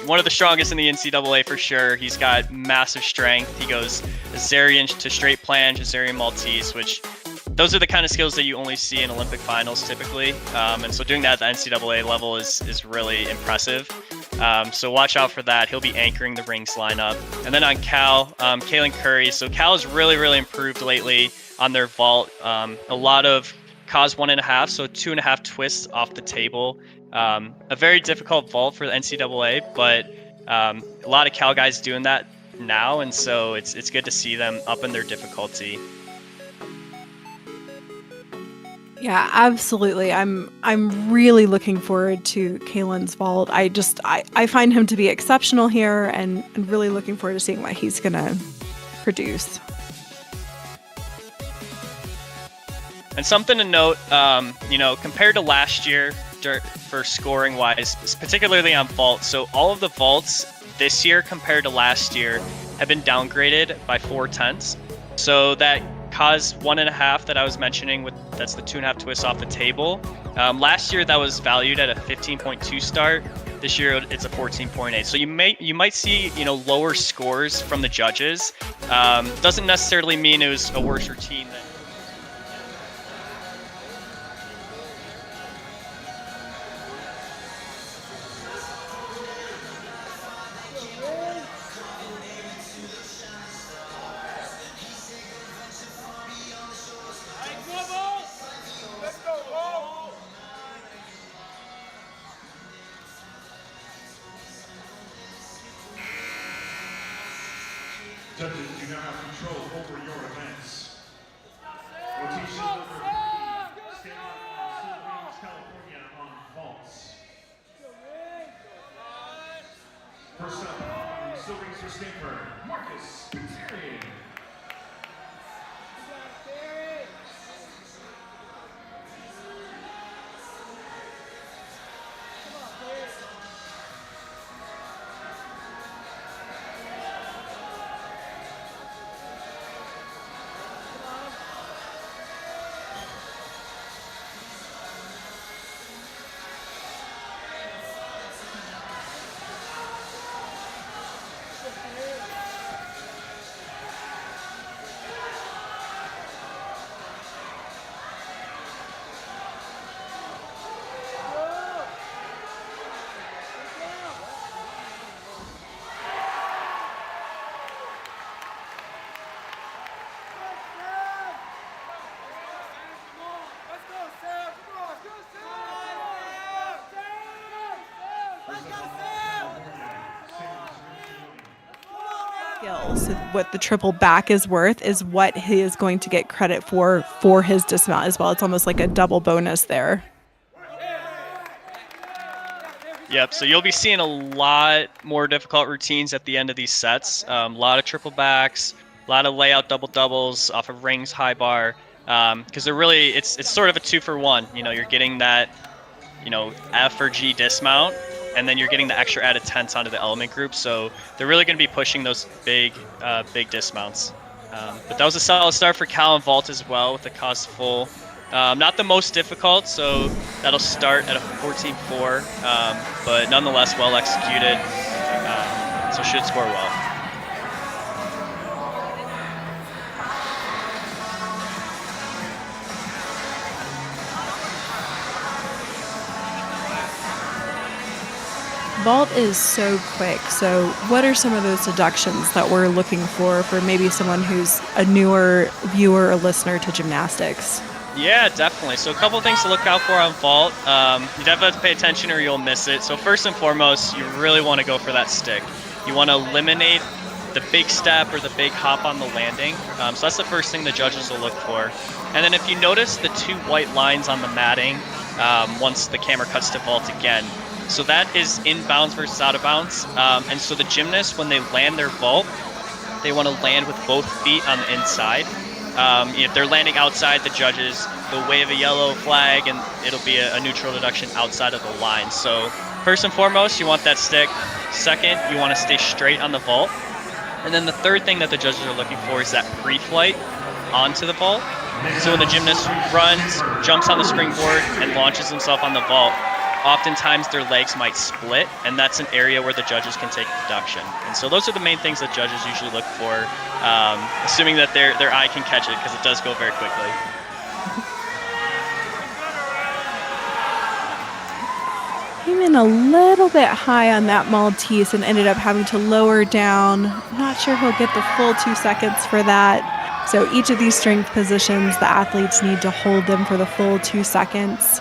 one of the strongest in the NCAA for sure. He's got massive strength. He goes Azarian to straight planche, Azarian Maltese, which those are the kind of skills that you only see in Olympic finals typically. And so doing that at the NCAA level is really impressive. So watch out for that. He'll be anchoring the rings lineup. And then on Cal, Kalen Curry. So Cal has really, really improved lately on their vault. A lot of cause 1.5, so 2.5 twists off the table. A very difficult vault for the NCAA, but a lot of Cal guys doing that now, and so it's good to see them up in their difficulty. Yeah, absolutely. I'm really looking forward to Kalen's vault. I find him to be exceptional here, and really looking forward to seeing what he's gonna produce. And something to note, compared to last year for scoring wise, particularly on vault. So all of the vaults this year compared to last year have been downgraded by 0.4. So that cause 1.5 that I was mentioning, that's the 2.5 twists off the table. Last year that was valued at a 15.2 start. This year it's a 14.8. So you might see lower scores from the judges. Doesn't necessarily mean it was a worse routine than. Judges, you now have control over your events. Rotation number 3, Stanford on Still Rings, California on vaults. First up on Still Rings for Stanford, Marcus Gutierrez. Skills, what the triple back is worth is what he is going to get credit for his dismount as well. It's almost like a double bonus there. Yep, so you'll be seeing a lot more difficult routines at the end of these sets. A lot of triple backs, a lot of layout double doubles off of rings, high bar, because they're really it's sort of a 2-for-1. You're getting that F or G dismount, and then you're getting the extra added tenths onto the element group. So they're really going to be pushing those big dismounts. But that was a solid start for Cal and Vault as well with the cause full. Not the most difficult, so that'll start at a 14.4, but nonetheless well executed, so should score well. Vault is so quick. So what are some of those deductions that we're looking for maybe someone who's a newer viewer or listener to gymnastics? Yeah, definitely. So a couple of things to look out for on vault. You definitely have to pay attention or you'll miss it. So first and foremost, you really want to go for that stick. You want to eliminate the big step or the big hop on the landing. So that's the first thing the judges will look for. And then if you notice the 2 white lines on the matting, once the camera cuts to vault again, so that is inbounds versus out of bounds. And so the gymnasts, when they land their vault, they want to land with both feet on the inside. If they're landing outside, the judges, they'll wave a yellow flag and it'll be a neutral deduction outside of the line. So first and foremost, you want that stick. Second, you want to stay straight on the vault. And then the third thing that the judges are looking for is that pre-flight onto the vault. So when the gymnast runs, jumps on the springboard, and launches himself on the vault, oftentimes their legs might split, and that's an area where the judges can take deduction. And so those are the main things that judges usually look for, assuming that their eye can catch it, because it does go very quickly. Came in a little bit high on that Maltese and ended up having to lower down. Not sure he'll get the full 2 seconds for that. So each of these strength positions, the athletes need to hold them for the full 2 seconds.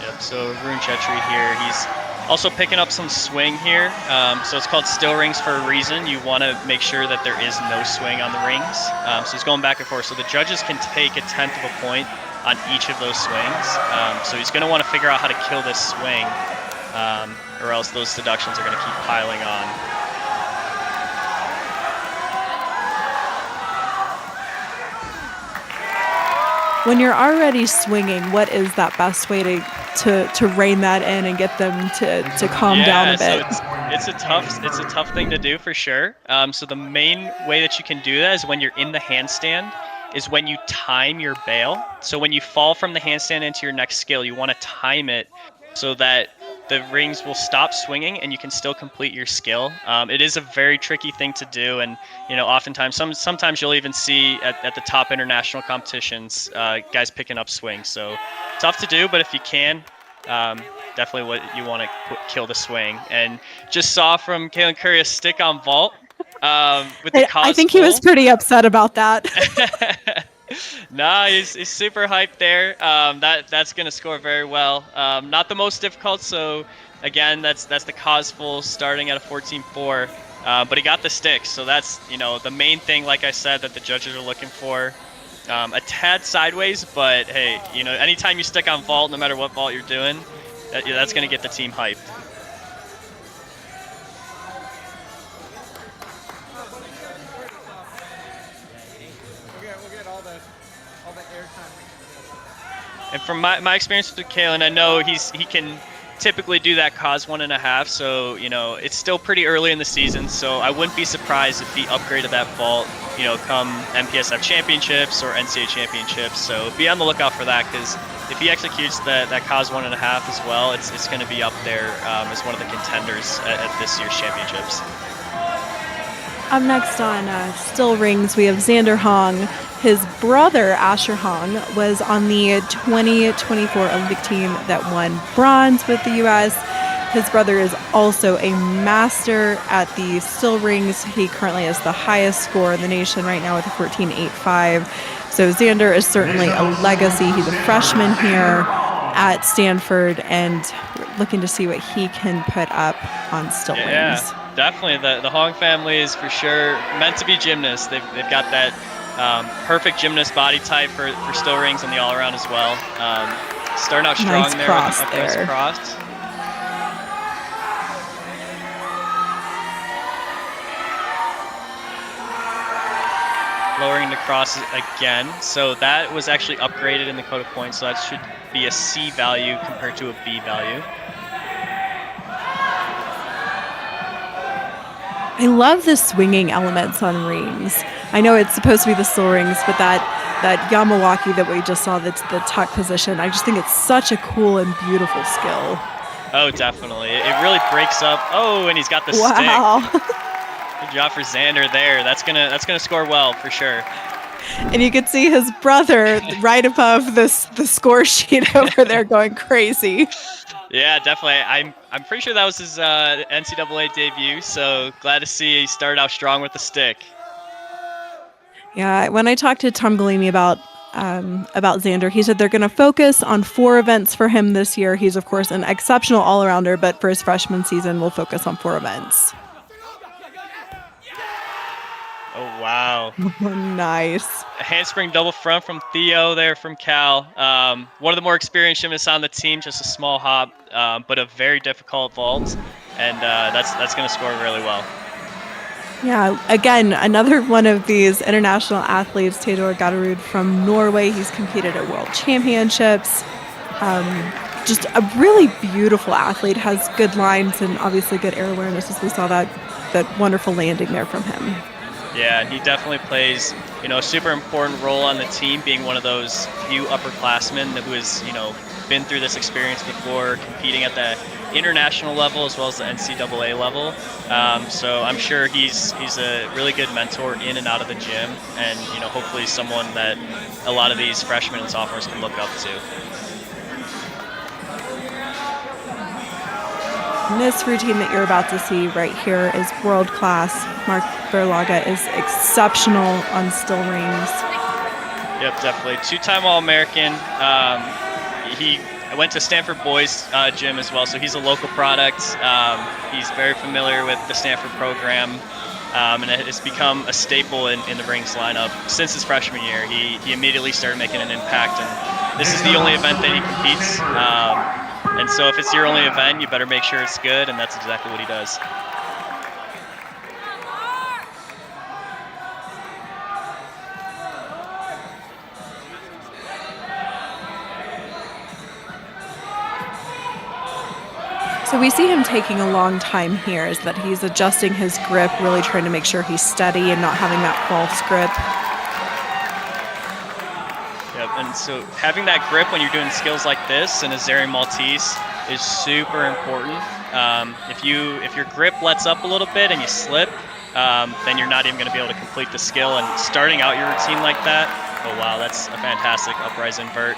Yep, so Varun Chetri here, he's also picking up some swing here. So it's called still rings for a reason. You want to make sure that there is no swing on the rings. So he's going back and forth. So the judges can take 1/10 of a point on each of those swings. So he's going to want to figure out how to kill this swing, or else those deductions are going to keep piling on. When you're already swinging, what is that best way to rein that in and get them to calm down a bit? So it's a tough thing to do for sure. So the main way that you can do that is when you're in the handstand, is when you time your bail. So when you fall from the handstand into your next skill, you want to time it so that the rings will stop swinging and you can still complete your skill. It is a very tricky thing to do, and oftentimes, sometimes you'll even see at the top international competitions, guys picking up swings. So tough to do, but if you can, definitely what you want to kill the swing. And just saw from Kalen Curry a stick on vault. With the I think he was pretty upset about that. Nah, he's super hyped there. That's gonna score very well. Not the most difficult, so again, that's the cause full starting at a 14.4. But he got the stick, so that's the main thing. Like I said, that the judges are looking for. A tad sideways, but hey, anytime you stick on vault, no matter what vault you're doing, that's gonna get the team hyped. And from my experience with Kalen, I know he can typically do that cause 1.5. So it's still pretty early in the season. So I wouldn't be surprised if he upgraded that vault, come MPSF championships or NCAA championships. So be on the lookout for that, because if he executes that cause 1.5 as well, it's going to be up there as one of the contenders at this year's championships. Up next on Still Rings, we have Xander Hong. His brother, Asher Hong, was on the 2024 Olympic team that won bronze with the U.S. His brother is also a master at the Still Rings. He currently has the highest score in the nation right now with a 14.85. So Xander is certainly a legacy. He's a freshman here at Stanford, and looking to see what he can put up on Still Rings. Yeah, definitely. The Hong family is for sure meant to be gymnasts. They've got that perfect gymnast body type for Still Rings and the all-around as well. Starting out strong nice there. Cross with there. Cross. Lowering the cross again. So that was actually upgraded in the code of points. So that should be a C value compared to a B value. I love the swinging elements on rings. I know it's supposed to be the Still Rings, but that Yamawaki that we just saw, that's the tuck position, I just think it's such a cool and beautiful skill. Oh, definitely. It really breaks up. Oh, and he's got the Wow. stick. Good job for Xander there. That's gonna score well for sure. And you could see his brother right above the score sheet over there going crazy. Yeah, definitely. I'm pretty sure that was his NCAA debut, so glad to see he started out strong with the stick. Yeah, when I talked to Tom Galimi about Xander, he said they're going to focus on 4 events for him this year. He's, of course, an exceptional all-arounder, but for his freshman season, we'll focus on 4 events. Oh, wow. Nice. A handspring double front from Theo there from Cal. One of the more experienced gymnasts on the team, just a small hop, but a very difficult vault, and that's going to score really well. Yeah, again, another one of these international athletes, Theodor Gadarud from Norway. He's competed at World Championships. Just a really beautiful athlete, has good lines and obviously good air awareness, as we saw that wonderful landing there from him. Yeah, he definitely plays, a super important role on the team, being one of those few upperclassmen who has, been through this experience before, competing at the international level as well as the NCAA level. So I'm sure he's a really good mentor in and out of the gym, and hopefully someone that a lot of these freshmen and sophomores can look up to. And this routine that you're about to see right here is world class. Mark Berlaga is exceptional on still rings. Yep, definitely. 2-time All-American. He went to Stanford boys gym as well, so he's a local product. He's very familiar with the Stanford program, and it has become a staple in the rings lineup since his freshman year. He immediately started making an impact, and this is the only event that he competes. And so if it's your only event, you better make sure it's good, and that's exactly what he does. So we see him taking a long time here, is that he's adjusting his grip, really trying to make sure he's steady and not having that false grip. Yep, and so having that grip when you're doing skills like this in a Zeri Maltese is super important. If your grip lets up a little bit and you slip, then you're not even going to be able to complete the skill. And starting out your routine like that, oh wow, that's a fantastic uprise invert.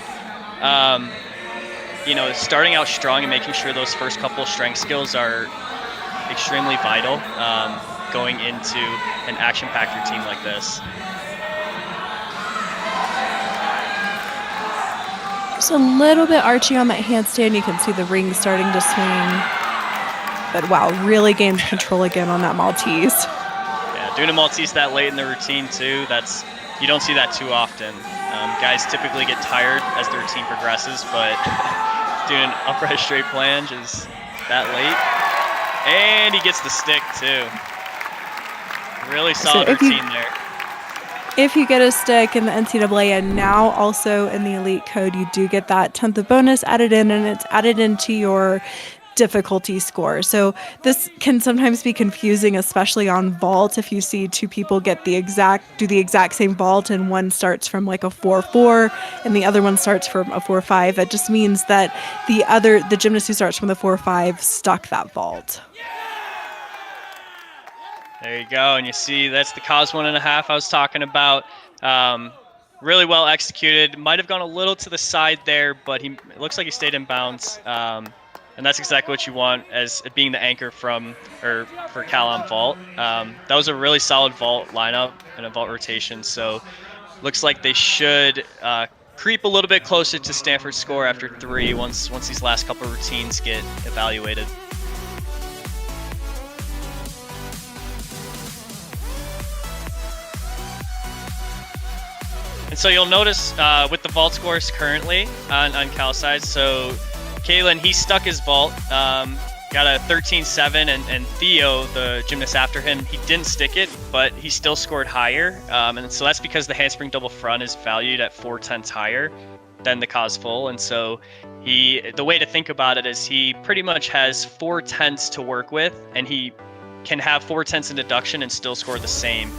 Starting out strong and making sure those first couple strength skills are extremely vital going into an action-packed routine like this. Just a little bit archy on that handstand. You can see the ring starting to swing. But wow, really gained control again on that Maltese. Yeah, doing a Maltese that late in the routine too, you don't see that too often. Guys typically get tired as the routine progresses, but doing an upright straight flange is that late. And he gets the stick too. Really solid routine there. If you get a stick in the NCAA and now also in the Elite Code, you do get that 10th of bonus added in, and it's added into your difficulty score. So this can sometimes be confusing, especially on vault. If you see 2 people do the exact same vault, and one starts from like a 4-4 and the other one starts from a 4-5, that just means that the gymnast who starts from the 4-5 stuck that vault. There you go, and you see that's the cause 1.5 I was talking about. Really well executed. Might have gone a little to the side there, but it looks like he stayed in bounds. And that's exactly what you want as being the anchor for Cal on vault. That was a really solid vault lineup and a vault rotation. So looks like they should creep a little bit closer to Stanford's score after 3 once these last couple of routines get evaluated. And so you'll notice with the vault scores currently on Cal's side, so Kalen, he stuck his vault, got a 13.7, and Theo, the gymnast after him, he didn't stick it, but he still scored higher. And so that's because the handspring double front is valued at 4/10 higher than the cause full. And so the way to think about it is he pretty much has 4/10 to work with, and he can have 4/10 in deduction and still score the same.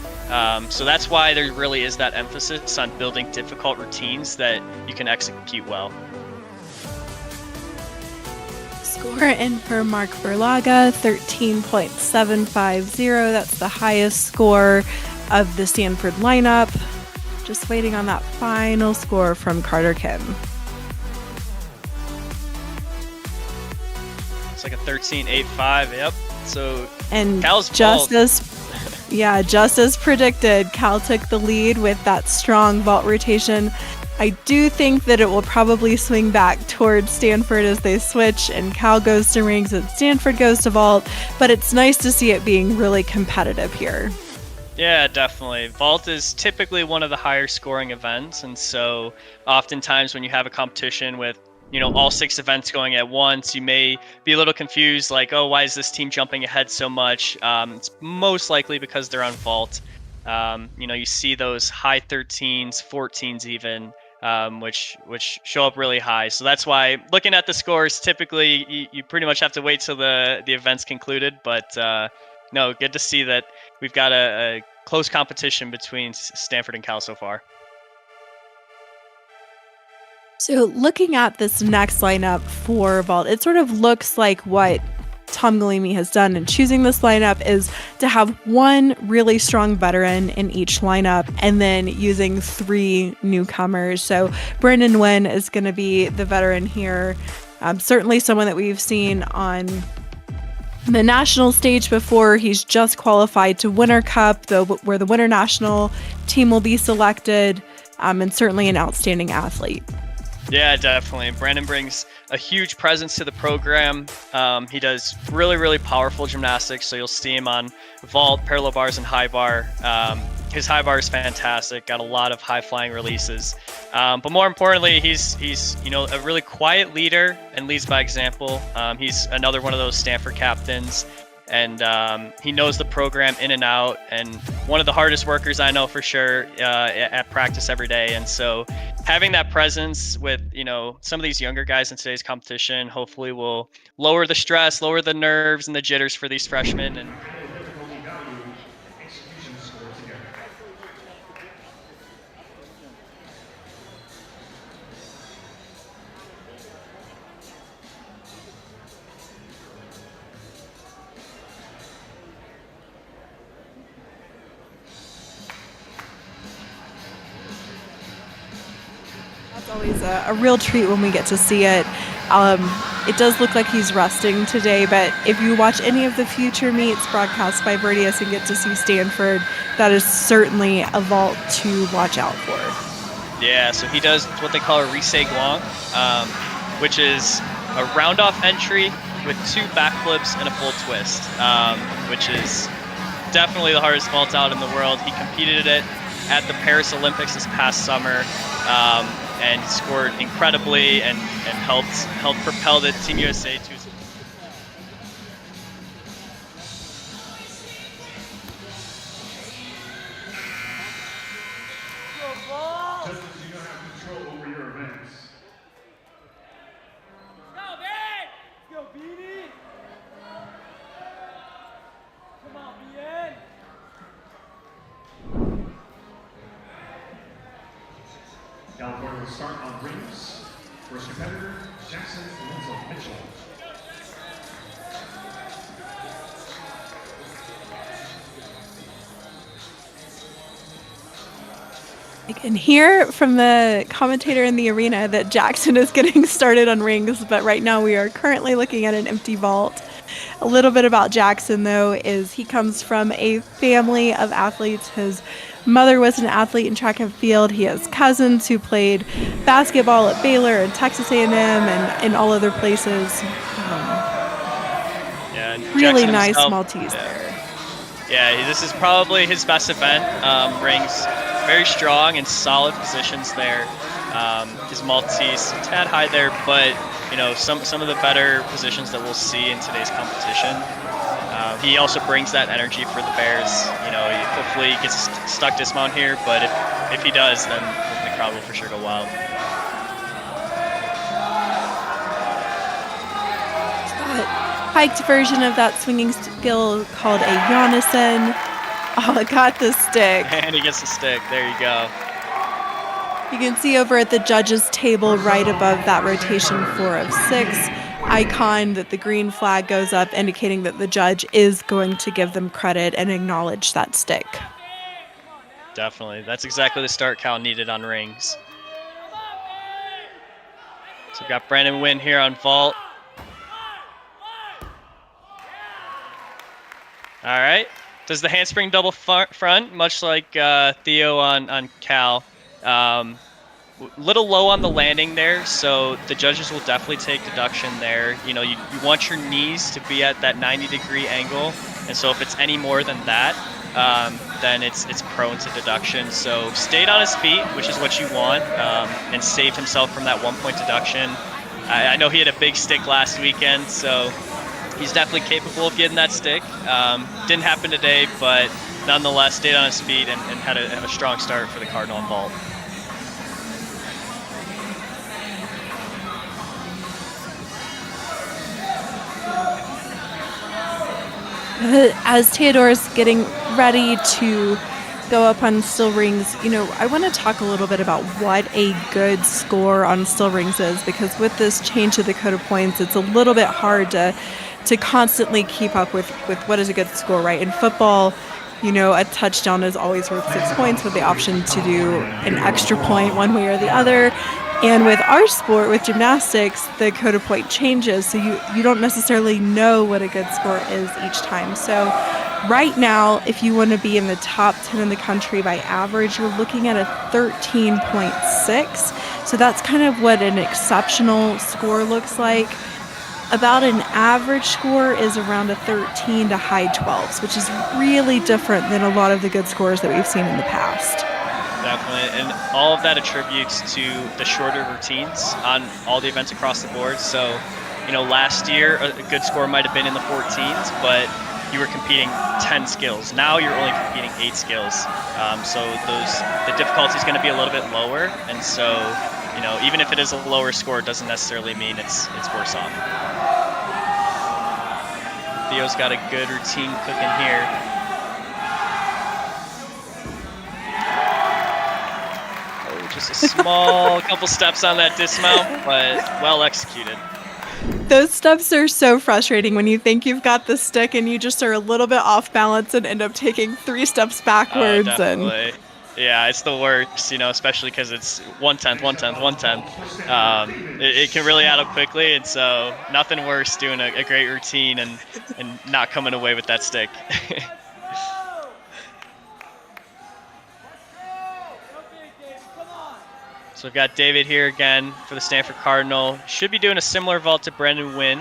So that's why there really is that emphasis on building difficult routines that you can execute well. Score in for Mark Berlaga, 13.750. That's the highest score of the Stanford lineup. Just waiting on that final score from Carter Kim. It's like a 13.85. Yep. So And Cal's just vault. just as predicted, Cal took the lead with that strong vault rotation. I do think that it will probably swing back towards Stanford as they switch and Cal goes to rings and Stanford goes to vault, but it's nice to see it being really competitive here. Yeah, definitely. Vault is typically one of the higher scoring events, and so oftentimes when you have a competition with all 6 events going at once, you may be a little confused, like, oh, why is this team jumping ahead so much? It's most likely because they're on vault. You see those high 13s, 14s even, which show up really high. So that's why looking at the scores, typically you pretty much have to wait till the event's concluded. But no, good to see that we've got a close competition between Stanford and Cal so far. So looking at this next lineup for vault, it sort of looks like what Tom Galimi has done in choosing this lineup is to have one really strong veteran in each lineup and then using 3 newcomers. So Brandon Nguyen is going to be the veteran here. Certainly someone that we've seen on the national stage before. He's just qualified to Winter Cup, where the Winter National team will be selected, and certainly an outstanding athlete. Yeah, definitely. Brandon brings a huge presence to the program. He does really, really powerful gymnastics, so you'll see him on vault, parallel bars, and high bar. His high bar is fantastic. Got a lot of high flying releases, but more importantly, he's a really quiet leader and leads by example. He's another one of those Stanford captains, and he knows the program in and out. And one of the hardest workers I know for sure at practice every day. And so having that presence with some of these younger guys in today's competition hopefully will lower the stress, lower the nerves and the jitters for these freshmen. And Difficulty value, execution score together. That's always a real treat when we get to see it. It does look like he's resting today, but if you watch any of the future meets broadcast by Virtius and get to see Stanford, that is certainly a vault to watch out for. yeah, so he does what they call a risei guang, which is a round-off entry with 2 backflips and a full twist, which is definitely the hardest vault out in the world. He competed it at the Paris Olympics this past summer, and scored incredibly and helped propel the Team USA to. Just as you don't have control over your events. Go, man! Go, Beanie! Come on, BN! California will start on rings. First competitor, Jackson Winslow Mitchell. I can hear from the commentator in the arena that Jackson is getting started on rings, but right now we are currently looking at an empty vault. A little bit about Jackson, though, is he comes from a family of athletes. His mother was an athlete in track and field. He has cousins who played basketball at Baylor and Texas A&M and in all other places. Yeah, Really Jackson nice himself, Maltese yeah. there. Yeah, this is probably his best event. Rings very strong and solid positions there. His Maltese a tad high there, but some of the better positions that we'll see in today's competition. He also brings that energy for the Bears. Hopefully he gets stuck dismount here, but if he does, then the crowd will for sure go wild. Hiked version of that swinging skill called a Jonasson. Oh, it got the stick. And he gets the stick. There you go. You can see over at the judges' table right above that rotation 4 of 6 icon that the green flag goes up, indicating that the judge is going to give them credit and acknowledge that stick. Come on now! Definitely. That's exactly the start Cal needed on rings. So we've got Brandon Wynn here on vault. All right. Does the handspring double front, much like Theo on Cal. Little low on the landing there, so the judges will definitely take deduction there. You know, you want your knees to be at that 90-degree angle, and so if it's any more than that, then it's prone to deduction. So stayed on his feet, which is what you want, and saved himself from that 1-point deduction. I know he had a big stick last weekend, so he's definitely capable of getting that stick. Didn't happen today, but nonetheless stayed on his feet and had a strong start for the Cardinal on vault. As Theodore's getting ready to go up on still rings, you know, I want to talk a little bit about what a good score on still rings is, because with this change to the code of points, it's a little bit hard to constantly keep up with what is a good score, right? In football, you know, a touchdown is always worth 6 points with the option to do an extra point one way or the other. And with our sport, with gymnastics, the code of point changes, so you don't necessarily know what a good score is each time. So right now, if you want to be in the top 10 in the country by average, you're looking at a 13.6. So that's kind of what an exceptional score looks like. About an average score is around a 13 to high 12s, which is really different than a lot of the good scores that we've seen in the past. Definitely, and all of that attributes to the shorter routines on all the events across the board. So, you know, last year a good score might have been in the 14s, but you were competing 10 skills. Now you're only competing 8 skills. So the difficulty is going to be a little bit lower, and so, you know, even if it is a lower score, it doesn't necessarily mean it's worse off. Theo's got a good routine cooking here. Just a small couple steps on that dismount, but well executed. Those steps are so frustrating when you think you've got the stick and you just are a little bit off balance and end up taking 3 steps backwards. Definitely. Yeah, it's the worst, you know, especially because it's 1/10, 1/10, 1/10. It can really add up quickly, and so nothing worse doing a great routine and not coming away with that stick. So we've got David here again for the Stanford Cardinal. Should be doing a similar vault to Brandon Wynn.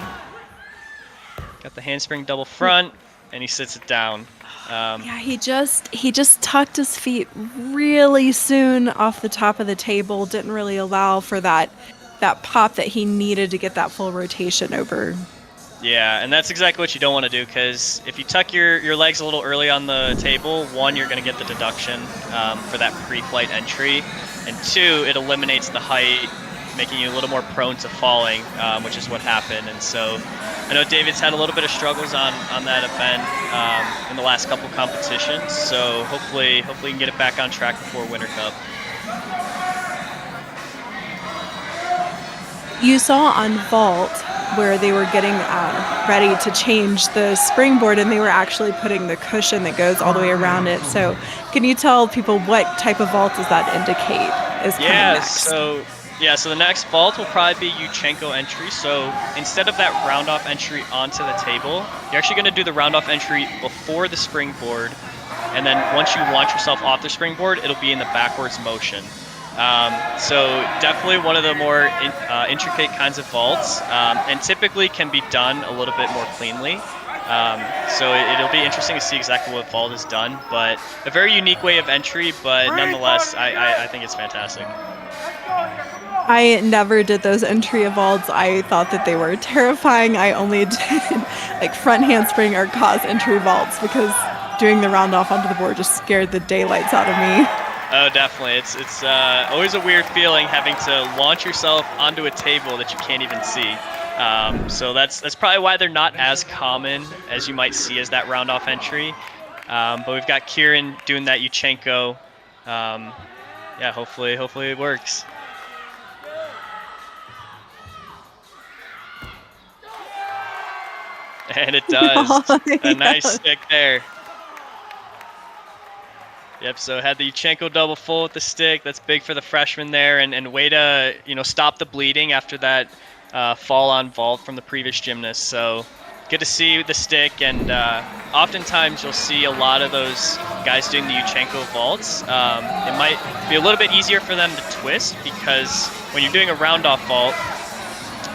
Got the handspring double front, and he sits it down. Yeah, he just tucked his feet really soon off the top of the table. Didn't really allow for that pop that he needed to get that full rotation over. Yeah, and that's exactly what you don't want to do, because if you tuck your legs a little early on the table, 1, you're going to get the deduction for that pre-flight entry, and 2, it eliminates the height, making you a little more prone to falling, which is what happened. And so I know David's had a little bit of struggles on that event in the last couple competitions, so hopefully he can get it back on track before Winter Cup. You saw on vault where they were getting ready to change the springboard, and they were actually putting the cushion that goes all the way around it. So can you tell people what type of vault does that indicate is coming next? So the next vault will probably be Yuchenko entry. So instead of that round-off entry onto the table, you're actually going to do the round-off entry before the springboard, and then once you launch yourself off the springboard, it'll be in the backwards motion. So definitely one of the more intricate kinds of vaults, and typically can be done a little bit more cleanly. So it'll be interesting to see exactly what vault is done, but a very unique way of entry, but nonetheless, I think it's fantastic. I never did those entry vaults. I thought that they were terrifying. I only did like front handspring or cause entry vaults, because doing the round off onto the board just scared the daylights out of me. Oh, definitely. It's always a weird feeling having to launch yourself onto a table that you can't even see. So that's probably why they're not as common as you might see as that round-off entry. But we've got Kieran doing that Yuchenko. Yeah, hopefully it works. And it does. A nice stick there. Yep, so had the Yuchenko double full with the stick. That's big for the freshman there, and way to stop the bleeding after that fall on vault from the previous gymnast. So good to see the stick, and oftentimes you'll see a lot of those guys doing the Yuchenko vaults. It might be a little bit easier for them to twist because when you're doing a round off vault,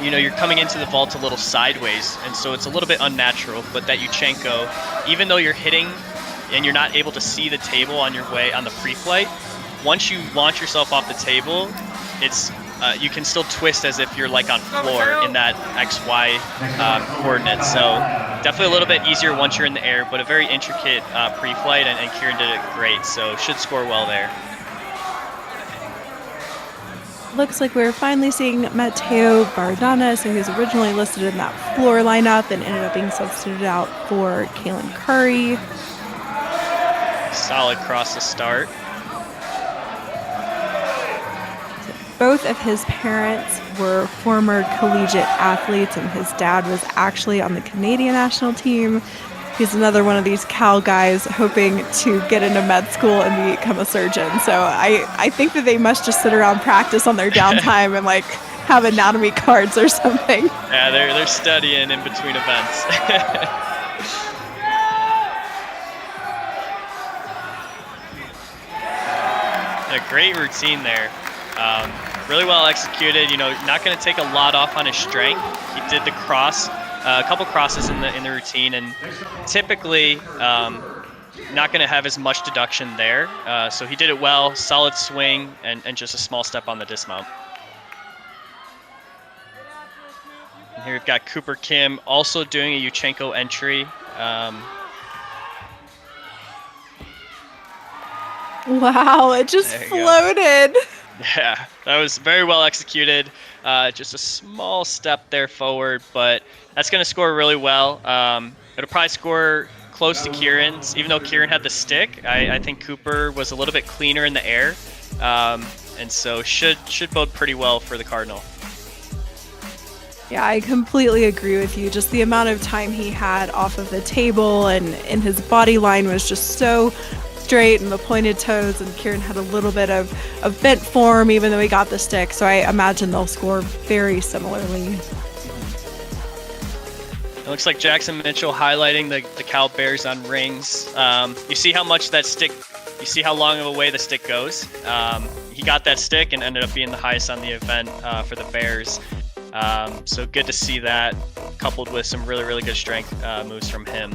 you're coming into the vault a little sideways, and so it's a little bit unnatural. But that Yuchenko, even though you're hitting and you're not able to see the table on your way on the pre-flight, once you launch yourself off the table, it's you can still twist as if you're like on floor in that XY coordinates. So definitely a little bit easier once you're in the air, but a very intricate pre-flight, and Kieran did it great, so should score well there. Looks like we're finally seeing Matteo Bardana, so he was originally listed in that floor lineup and ended up being substituted out for Kalen Curry. Solid cross to start. Both of his parents were former collegiate athletes, and his dad was actually on the Canadian national team. He's another one of these Cal guys hoping to get into med school and become a surgeon. So I think that they must just sit around practice on their downtime and like have anatomy cards or something. Yeah, they're studying in between events. A great routine there. Really well executed. Not going to take a lot off on his strength. He did the cross, a couple crosses in the routine, and typically not going to have as much deduction there. So he did it well, solid swing, and just a small step on the dismount. And here we've got Cooper Kim also doing a Yuchenko entry. Wow, it just floated. Yeah, that was very well executed. Just a small step there forward, but that's going to score really well. It'll probably score close to Kieran's. Even though Kieran had the stick, I think Cooper was a little bit cleaner in the air, and so should bode pretty well for the Cardinal. Yeah, I completely agree with you. Just the amount of time he had off of the table and his body line was just so straight, and the pointed toes, and Kieran had a little bit of bent form even though he got the stick. So I imagine they'll score very similarly. It looks like Jackson Mitchell highlighting the Cal Bears on rings. You see how much that stick, you see how long of a way the stick goes. He got that stick and ended up being the highest on the event for the Bears. So good to see that, coupled with some really, really good strength moves from him.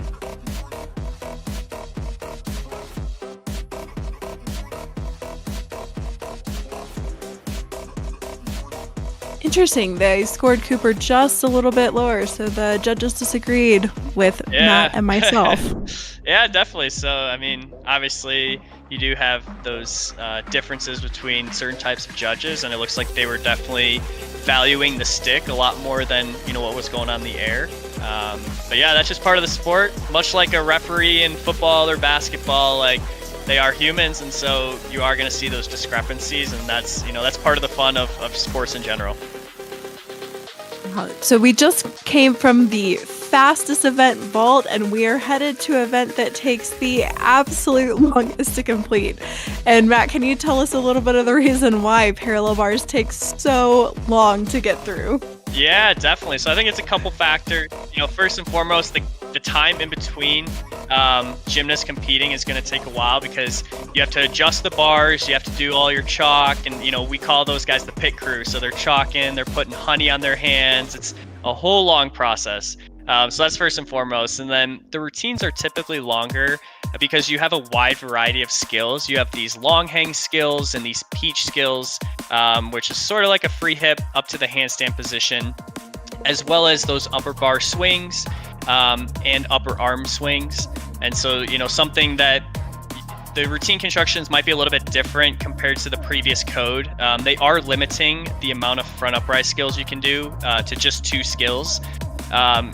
Interesting. They scored Cooper just a little bit lower, so the judges disagreed with Matt and myself. Yeah, definitely. So, I mean, obviously, you do have those differences between certain types of judges, and it looks like they were definitely valuing the stick a lot more than what was going on in the air. But yeah, that's just part of the sport. Much like a referee in football or basketball, like, they are humans, and so you are going to see those discrepancies, and that's part of the fun of sports in general. So we just came from the fastest event, vault, and we are headed to an event that takes the absolute longest to complete. And Matt, can you tell us a little bit of the reason why parallel bars take so long to get through? Yeah, definitely. So I think it's a couple factors. First and foremost, the time in between gymnasts competing is going to take a while because you have to adjust the bars, you have to do all your chalk, and we call those guys the pit crew. So they're chalking, they're putting honey on their hands. It's a whole long process. So that's first and foremost. And then the routines are typically longer because you have a wide variety of skills. You have these long hang skills and these peach skills, which is sort of like a free hip up to the handstand position, as well as those upper bar swings and upper arm swings. And so, something that the routine constructions might be a little bit different compared to the previous code. They are limiting the amount of front upright skills you can do to just 2 skills.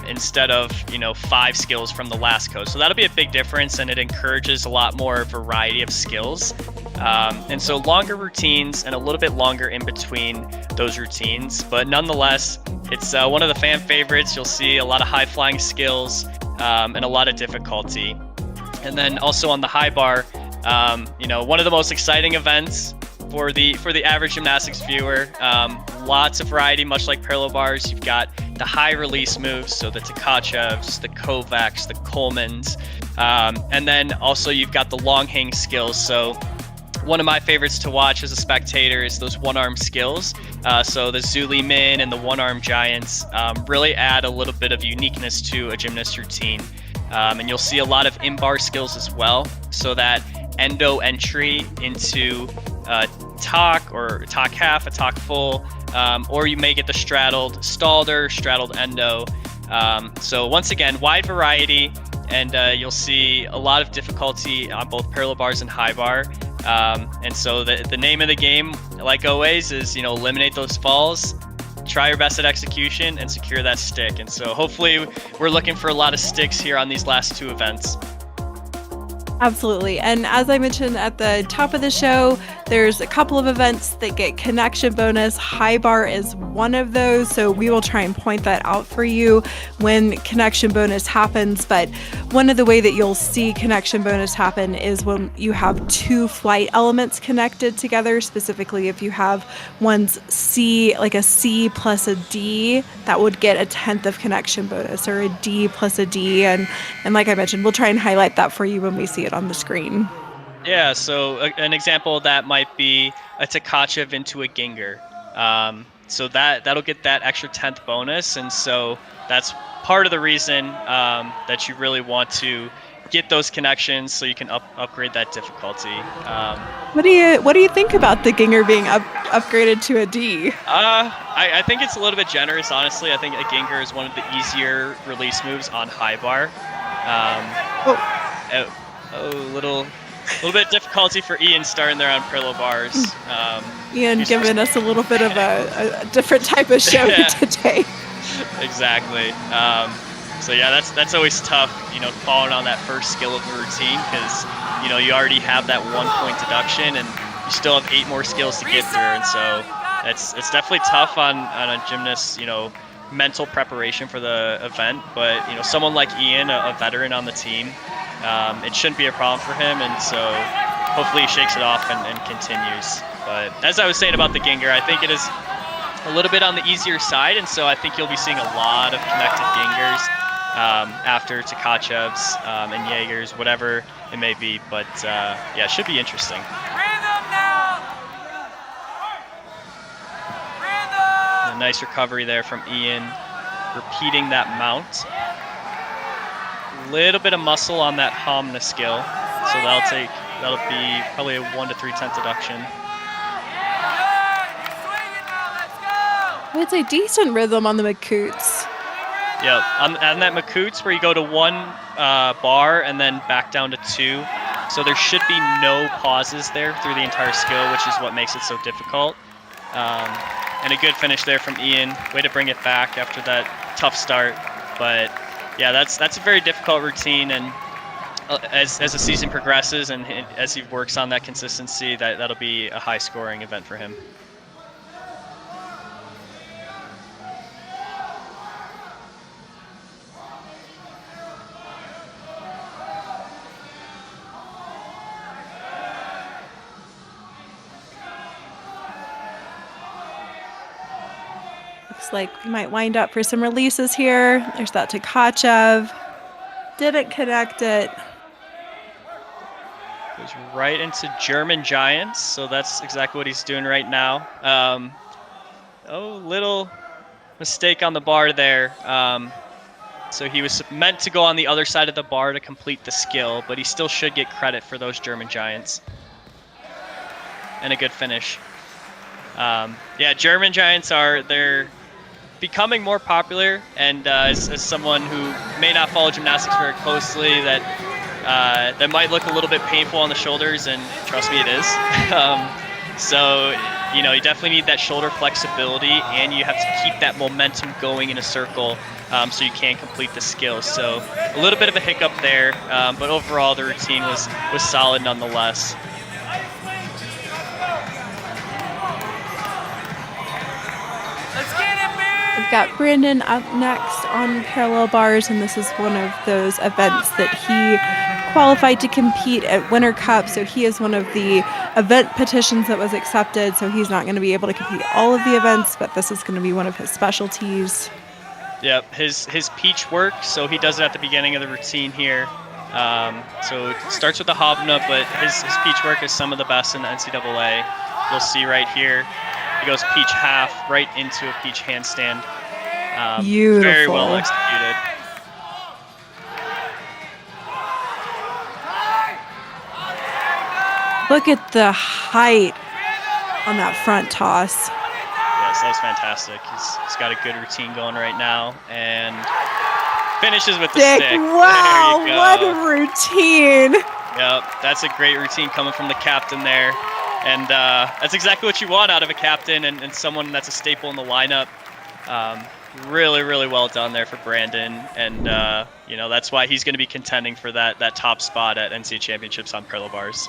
Instead of 5 skills from the last code. So that'll be a big difference, and it encourages a lot more variety of skills. And so longer routines and a little bit longer in between those routines, but nonetheless, it's one of the fan favorites. You'll see a lot of high flying skills and a lot of difficulty. And then also on the high bar, One of the most exciting events for the average gymnastics viewer. Lots of variety, much like parallel bars. You've got the high release moves, so the Tkachevs, the Kovacs, the Colemans, and then also you've got the long hang skills. So one of my favorites to watch as a spectator is those one-arm skills. So the Zuli Min and the one-arm giants really add a little bit of uniqueness to a gymnast routine. And you'll see a lot of in-bar skills as well. So that endo entry into talk or talk half, a talk full, or you may get the straddled Stalder, straddled endo. So once again, wide variety, and you'll see a lot of difficulty on both parallel bars and high bar. And so the name of the game, like always, is eliminate those falls, try your best at execution, and secure that stick. And so hopefully we're looking for a lot of sticks here on these last two events. Absolutely. And as I mentioned at the top of the show, there's a couple of events that get connection bonus. High bar is one of those, so we will try and point that out for you when connection bonus happens. But one of the way that you'll see connection bonus happen is when you have two flight elements connected together. Specifically, if you have one's C, like a C plus a D, that would get a 10th of connection bonus, or a D plus a D. And like I mentioned, we'll try and highlight that for you when we see it on the screen. Yeah, so an example of that might be a Tkachev into a Ginger. So that'll get that extra 10th bonus, and so that's part of the reason that you really want to get those connections so you can upgrade that difficulty. What do you think about the Ginger being upgraded to a D? I think it's a little bit generous, honestly. I think a Ginger is one of the easier release moves on high bar. A little bit difficulty for Ian starting there on parallel bars. Ian giving us a little bit of a different type of show today. Exactly. So yeah, that's always tough, falling on that first skill of the routine, because you already have that 1 point deduction and you still have 8 more skills to get through, and so it's definitely tough on a gymnast's mental preparation for the event. But someone like Ian, a veteran on the team, it shouldn't be a problem for him, and so hopefully he shakes it off and continues. But as I was saying about the Ginger, I think it is a little bit on the easier side, and so I think you'll be seeing a lot of connected Gingers after Tkachevs and Jaegers, whatever it may be. But yeah, it should be interesting. A nice recovery there from Ian, repeating that mount. Little bit of muscle on that Hamna skill, so that'll be probably a 1 to 3/10 deduction. It's a decent rhythm on the Makoots. Yeah, on that Makoots where you go to 1 bar and then back down to 2, so there should be no pauses there through the entire skill, which is what makes it so difficult. And a good finish there from Ian. Way to bring it back after that tough start. But yeah, that's a very difficult routine, and as the season progresses and as he works on that consistency, that'll be a high scoring event for him. Looks like we might wind up for some releases here. There's that Tkachev. Didn't connect it. Goes right into German Giants, so that's exactly what he's doing right now. Little mistake on the bar there. So he was meant to go on the other side of the bar to complete the skill, but he still should get credit for those German Giants. And a good finish. Yeah, German Giants they're becoming more popular, and as someone who may not follow gymnastics very closely, that might look a little bit painful on the shoulders, and trust me, it is. So you definitely need that shoulder flexibility, and you have to keep that momentum going in a circle so you can complete the skill. So a little bit of a hiccup there, but overall the routine was solid nonetheless. We've got Brandon up next on parallel bars, and this is one of those events that he qualified to compete at Winter Cup, so he is one of the event petitions that was accepted, so he's not going to be able to compete all of the events, but this is going to be one of his specialties. Yep, his peach work, so he does it at the beginning of the routine here. So it starts with the hobna, but his peach work is some of the best in the NCAA. You'll see right here, he goes peach half right into a peach handstand. Beautiful. Very well executed. Look at the height on that front toss. Yes, that was fantastic. He's got a good routine going right now, and finishes with the stick. Wow, There you go. what a routine. Yep, that's a great routine coming from the captain there. And that's exactly what you want out of a captain and someone that's a staple in the lineup. Really, really well done there for Brandon. And, that's why he's going to be contending for that top spot at NCAA Championships on parallel bars.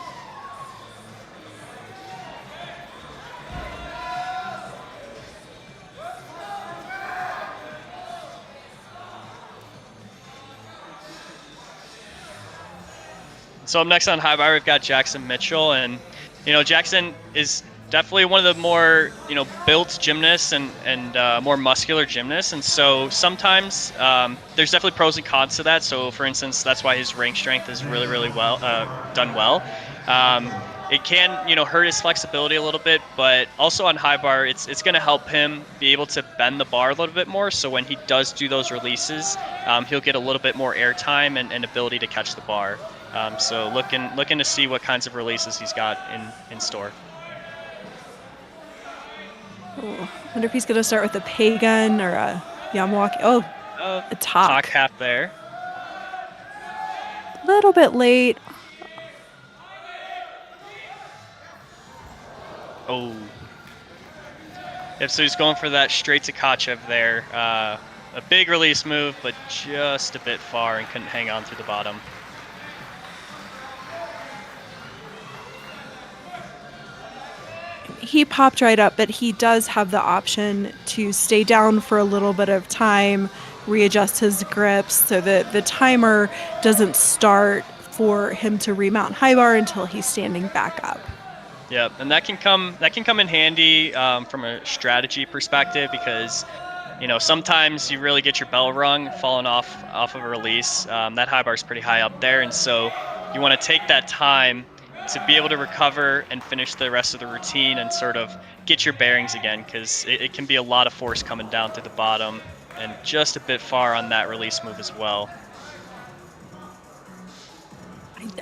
So up next on high bar, we've got Jackson Mitchell, and Jackson is definitely one of the more built gymnasts and more muscular gymnasts, and so sometimes there's definitely pros and cons to that. So for instance, that's why his range strength is really, really well done well. It can hurt his flexibility a little bit, but also on high bar, it's going to help him be able to bend the bar a little bit more. So when he does do those releases, he'll get a little bit more air time and ability to catch the bar. So looking to see what kinds of releases he's got in store. Oh, I wonder if he's going to start with a pagan or a Yamawaki. Oh, a Talk half there. A little bit late. Oh. Yep, so he's going for that straight to Kachev there. A big release move, but just a bit far and couldn't hang on through the bottom. He popped right up, but he does have the option to stay down for a little bit of time, readjust his grips so that the timer doesn't start for him to remount high bar until he's standing back up. Yep, and that can come in handy from a strategy perspective because sometimes you really get your bell rung falling off of a release. That high bar is pretty high up there, and so you want to take that time to be able to recover and finish the rest of the routine and sort of get your bearings again, because it can be a lot of force coming down through the bottom and just a bit far on that release move as well.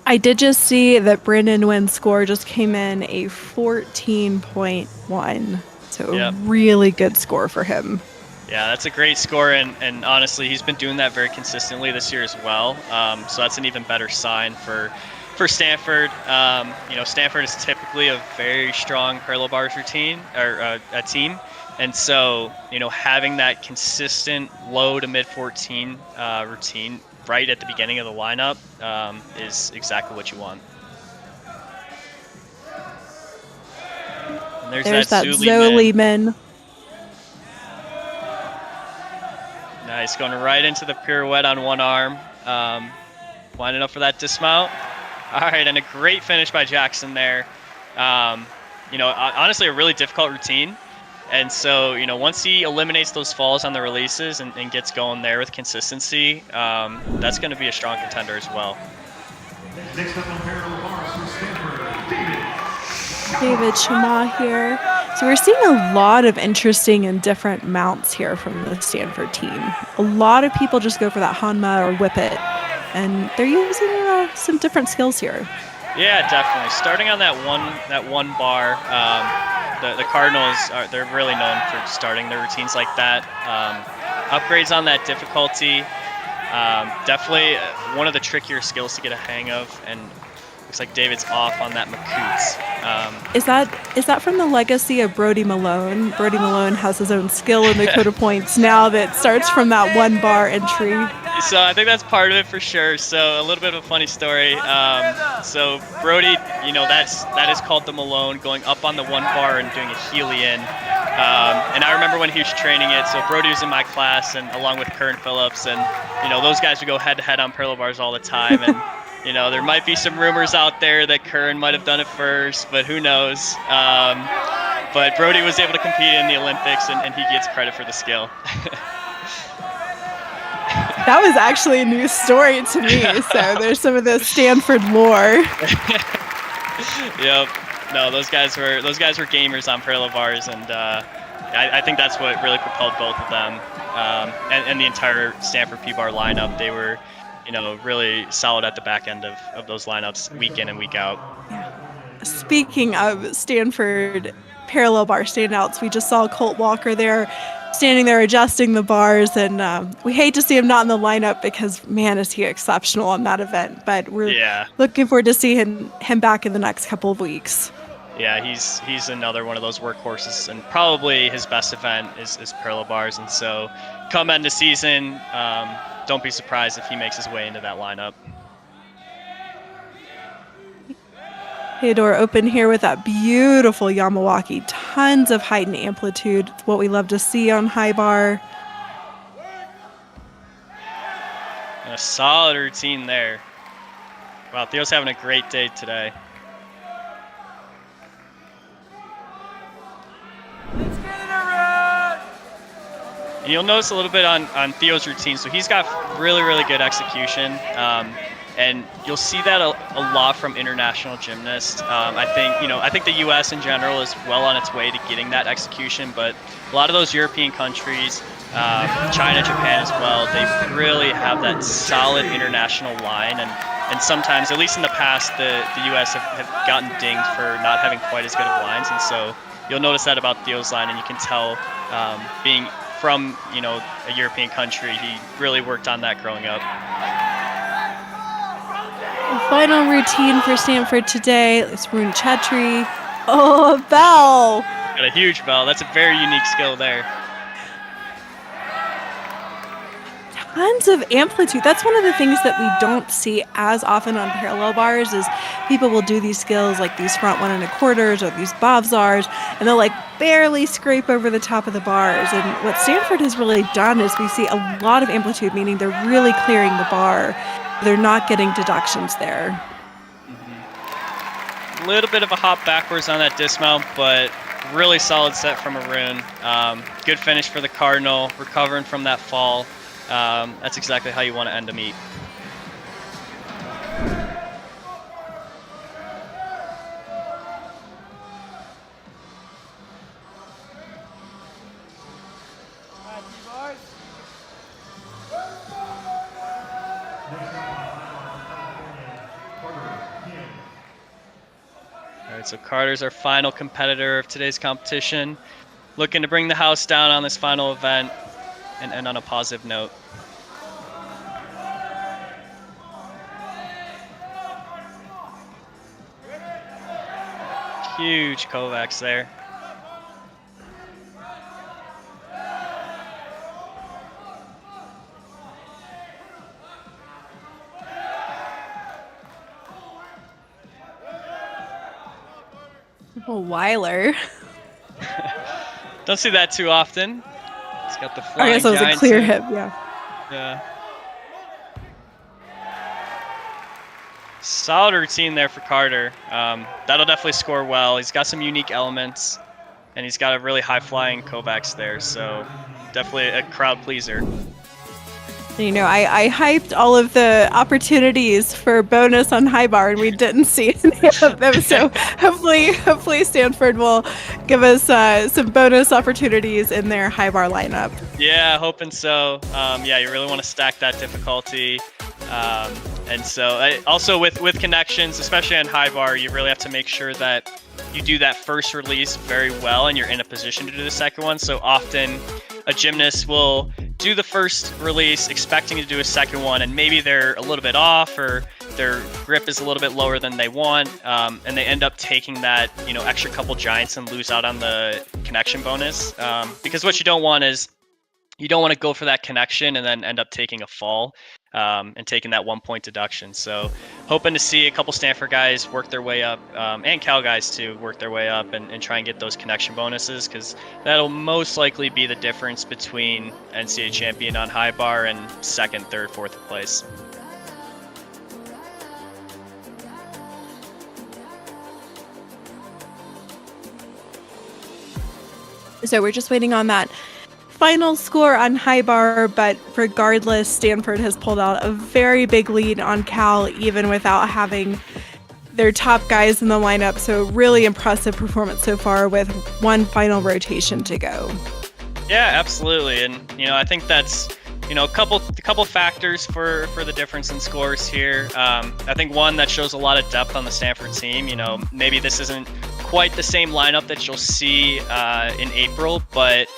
I did just see that Brandon Nguyen's score just came in a 14.1. So Yep. a really good score for him. Yeah, that's a great score, and honestly, he's been doing that very consistently this year as well. So that's an even better sign for Stanford. Stanford is typically a very strong parallel bars routine or a team, and so having that consistent low to mid 14 routine right at the beginning of the lineup is exactly what you want. And there's that Zoli Min. Nice, going right into the pirouette on one arm. Winding up for that dismount. All right, and a great finish by Jackson there. Honestly, a really difficult routine. And so, once he eliminates those falls on the releases and gets going there with consistency, that's going to be a strong contender as well. Next up on parallel bars from Stanford, David Shama here. So we're seeing a lot of interesting and different mounts here from the Stanford team. A lot of people just go for that Hanma or whip it, and they're using some different skills here. Yeah, definitely. Starting on that one bar, the Cardinals they're really known for starting their routines like that. Upgrades on that difficulty, definitely one of the trickier skills to get a hang of, and looks like David's off on that Makut's. Is that from the legacy of Brody Malone? Brody Malone has his own skill in the Dakota points now that starts from that one bar entry. So I think that's part of it for sure. So a little bit of a funny story. So Brody, that is called the Malone, going up on the one bar and doing a Healy in. And I remember when he was training it. So Brody was in my class, and along with Kern Phillips, and those guys would go head to head on parallel bars all the time. And There might be some rumors out there that Curran might have done it first, but who knows? But Brody was able to compete in the Olympics, and he gets credit for the skill. That was actually a new story to me. So there's some of the Stanford lore. Yep. No, those guys were gamers on parallel bars, and I think that's what really propelled both of them, and the entire Stanford P-bar lineup. They were, really solid at the back end of those lineups week in and week out. Speaking of Stanford parallel bar standouts, we just saw Colt Walker there, standing there adjusting the bars, and we hate to see him not in the lineup because, man, is he exceptional on that event. But we're looking forward to seeing him back in the next couple of weeks. Yeah, he's another one of those workhorses, and probably his best event is parallel bars. And so come end of season, don't be surprised if he makes his way into that lineup. Theodore open here with that beautiful Yamawaki. Tons of height and amplitude. What we love to see on high bar. And a solid routine there. Wow, Theo's having a great day today. Let's get it around. And you'll notice a little bit on Theo's routine. So he's got really, really good execution. And you'll see that a lot from international gymnasts. I think the U.S. in general is well on its way to getting that execution, but a lot of those European countries, China, Japan as well, they really have that solid international line. And sometimes, at least in the past, the U.S. have gotten dinged for not having quite as good of lines. And so you'll notice that about Theo's line, and you can tell, being from a European country, he really worked on that growing up. Final routine for Stanford today. It's Varun Chetri. Oh, a bell. Got a huge bell. That's a very unique skill there. Tons of amplitude. That's one of the things that we don't see as often on parallel bars is people will do these skills like these front 1 1/4s or these bobsars, and they'll barely scrape over the top of the bars. And what Stanford has really done is we see a lot of amplitude, meaning they're really clearing the bar. They're not getting deductions there. A little bit of a hop backwards on that dismount, but really solid set from Arun. Good finish for the Cardinal, recovering from that fall. That's exactly how you want to end a meet. So Carter's our final competitor of today's competition. Looking to bring the house down on this final event and end on a positive note. Huge Kovacs there. Oh, Weiler. Don't see that too often. He's got the flying I guess it was a clear giant hip, yeah. Yeah. Solid routine there for Carter. That'll definitely score well. He's got some unique elements, and he's got a really high-flying Kovacs there, so definitely a crowd pleaser. I hyped all of the opportunities for bonus on high bar, and we didn't see any of them. So hopefully Stanford will give us some bonus opportunities in their high bar lineup. Yeah, hoping so. You really want to stack that difficulty. And so also with connections, especially on high bar, you really have to make sure that you do that first release very well and you're in a position to do the second one. So often a gymnast will do the first release expecting to do a second one, and maybe they're a little bit off or their grip is a little bit lower than they want, and they end up taking that extra couple giants and lose out on the connection bonus, because what you don't want is you don't want to go for that connection and then end up taking a fall and taking that 1 point deduction. So hoping to see a couple Stanford guys work their way up, and Cal guys too work their way up and try and get those connection bonuses, because that'll most likely be the difference between NCAA champion on high bar and second, third, fourth place. So we're just waiting on that final score on high bar, but regardless, Stanford has pulled out a very big lead on Cal, even without having their top guys in the lineup. So really impressive performance so far with one final rotation to go. Yeah, absolutely. And, I think that's, a couple factors for the difference in scores here. I think one that shows a lot of depth on the Stanford team. Maybe this isn't quite the same lineup that you'll see in April, but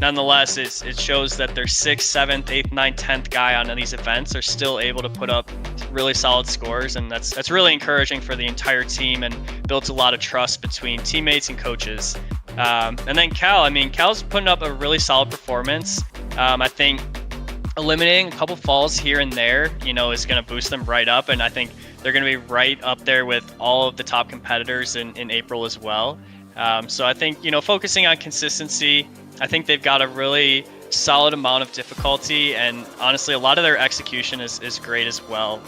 nonetheless, it shows that their 6th, 7th, 8th, 9th, 10th guy on these events are still able to put up really solid scores, and that's really encouraging for the entire team and builds a lot of trust between teammates and coaches. And then Cal's putting up a really solid performance. I think eliminating a couple falls here and there, is going to boost them right up, and I think they're going to be right up there with all of the top competitors in April as well. So I think, focusing on consistency, I think they've got a really solid amount of difficulty, and honestly, a lot of their execution is great as well.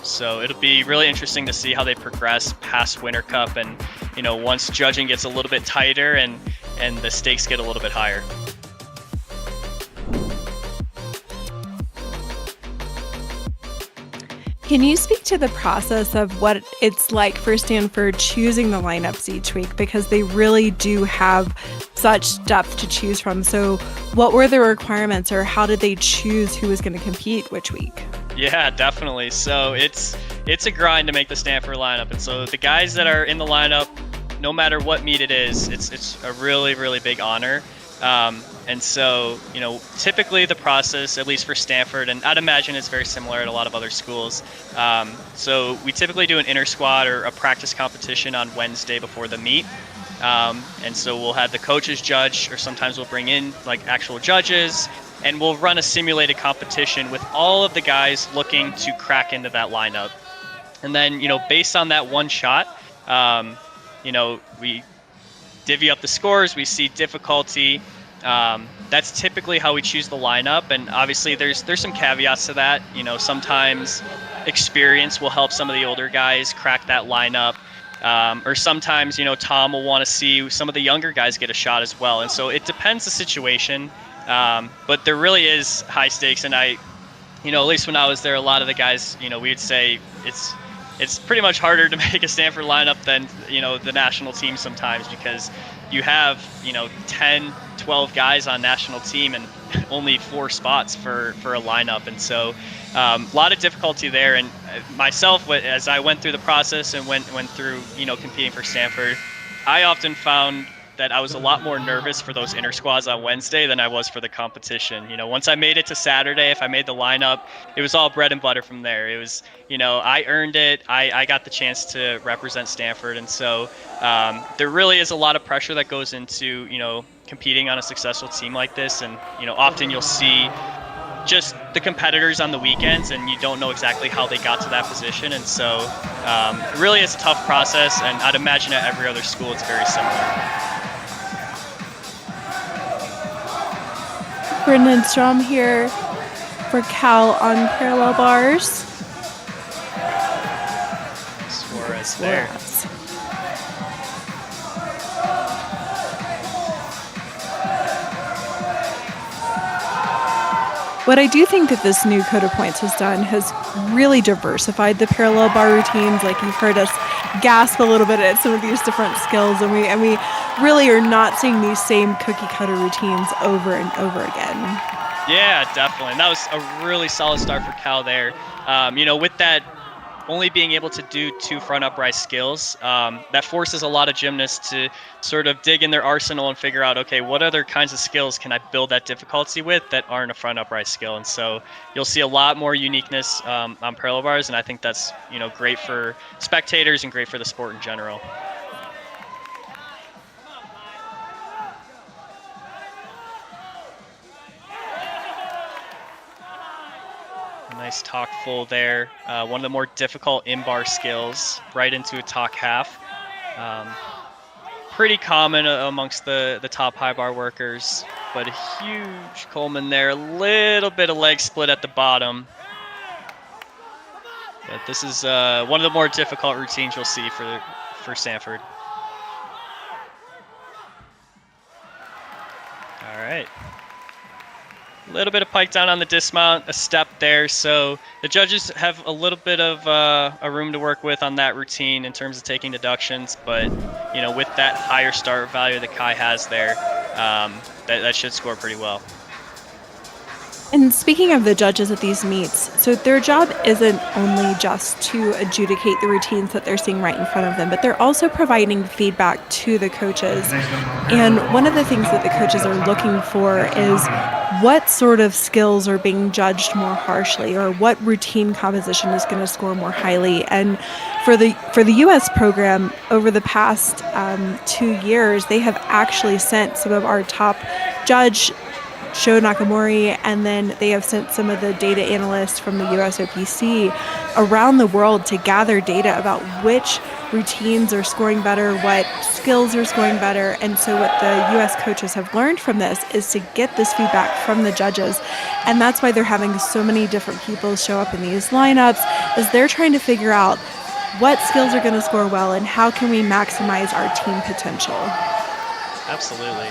So it'll be really interesting to see how they progress past Winter Cup, and once judging gets a little bit tighter and the stakes get a little bit higher. Can you speak to the process of what it's like for Stanford choosing the lineups each week? Because they really do have such depth to choose from. So what were the requirements, or how did they choose who was going to compete which week? Yeah, definitely. So it's a grind to make the Stanford lineup. And so the guys that are in the lineup, no matter what meet it is, it's a really, really big honor. And so, typically the process, at least for Stanford, and I'd imagine it's very similar at a lot of other schools. So we typically do an inter squad or a practice competition on Wednesday before the meet. And so we'll have the coaches judge, or sometimes we'll bring in like actual judges, and we'll run a simulated competition with all of the guys looking to crack into that lineup. And then, based on that one shot, we divvy up the scores, we see difficulty. That's typically how we choose the lineup, and obviously there's some caveats to that. Sometimes experience will help some of the older guys crack that lineup, or sometimes Tom will want to see some of the younger guys get a shot as well, and so it depends the situation. But there really is high stakes, and at least when I was there, a lot of the guys, we'd say it's pretty much harder to make a Stanford lineup than the national team sometimes, because you have 10, 12 guys on national team and only 4 spots for a lineup, and so a lot of difficulty there. And myself, as I went through the process and went through competing for Stanford, I often found that I was a lot more nervous for those inter squads on Wednesday than I was for the competition. Once I made it to Saturday, if I made the lineup, it was all bread and butter from there. It was, I earned it. I got the chance to represent Stanford. And so there really is a lot of pressure that goes into, competing on a successful team like this. And, often you'll see just the competitors on the weekends, and you don't know exactly how they got to that position. And so it really is a tough process. And I'd imagine at every other school, it's very similar. Brendan Strom here for Cal on parallel bars. Suarez there. What I do think that this new code of points has done has really diversified the parallel bar routines. Like, you've heard us gasp a little bit at some of these different skills, and we really are not seeing these same cookie cutter routines over and over again. Yeah, definitely. And that was a really solid start for Cal there. With that only being able to do 2 front upright skills, that forces a lot of gymnasts to sort of dig in their arsenal and figure out, okay, what other kinds of skills can I build that difficulty with that aren't a front upright skill? And so you'll see a lot more uniqueness on parallel bars, and I think that's great for spectators and great for the sport in general. Nice talk full there. One of the more difficult in-bar skills, right into a talk half. Pretty common amongst the top high bar workers, but a huge Coleman there. A little bit of leg split at the bottom. But this is one of the more difficult routines you'll see for Stanford. right. A little bit of pike down on the dismount, a step there. So the judges have a little bit of a room to work with on that routine in terms of taking deductions. But, with that higher start value that Kai has there, that should score pretty well. And speaking of the judges at these meets, so their job isn't only just to adjudicate the routines that they're seeing right in front of them, but they're also providing feedback to the coaches. And one of the things that the coaches are looking for is what sort of skills are being judged more harshly, or what routine composition is going to score more highly. And for the U.S. program, over the past 2 years, they have actually sent some of our top judge Sho Nakamori, and then they have sent some of the data analysts from the USOPC around the world to gather data about which routines are scoring better, what skills are scoring better. And so what the US coaches have learned from this is to get this feedback from the judges. And that's why they're having so many different people show up in these lineups, is they're trying to figure out what skills are going to score well and how can we maximize our team potential. Absolutely.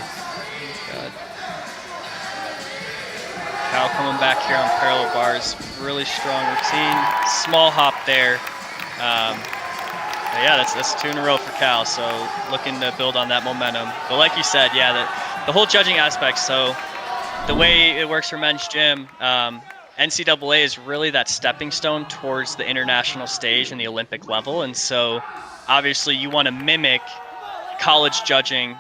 Good. Cal coming back here on parallel bars, really strong routine, small hop there. Yeah, that's 2 in a row for Cal, so looking to build on that momentum. But like you said, yeah, the whole judging aspect, so the way it works for men's gym, NCAA is really that stepping stone towards the international stage and the Olympic level, and so obviously you want to mimic college judging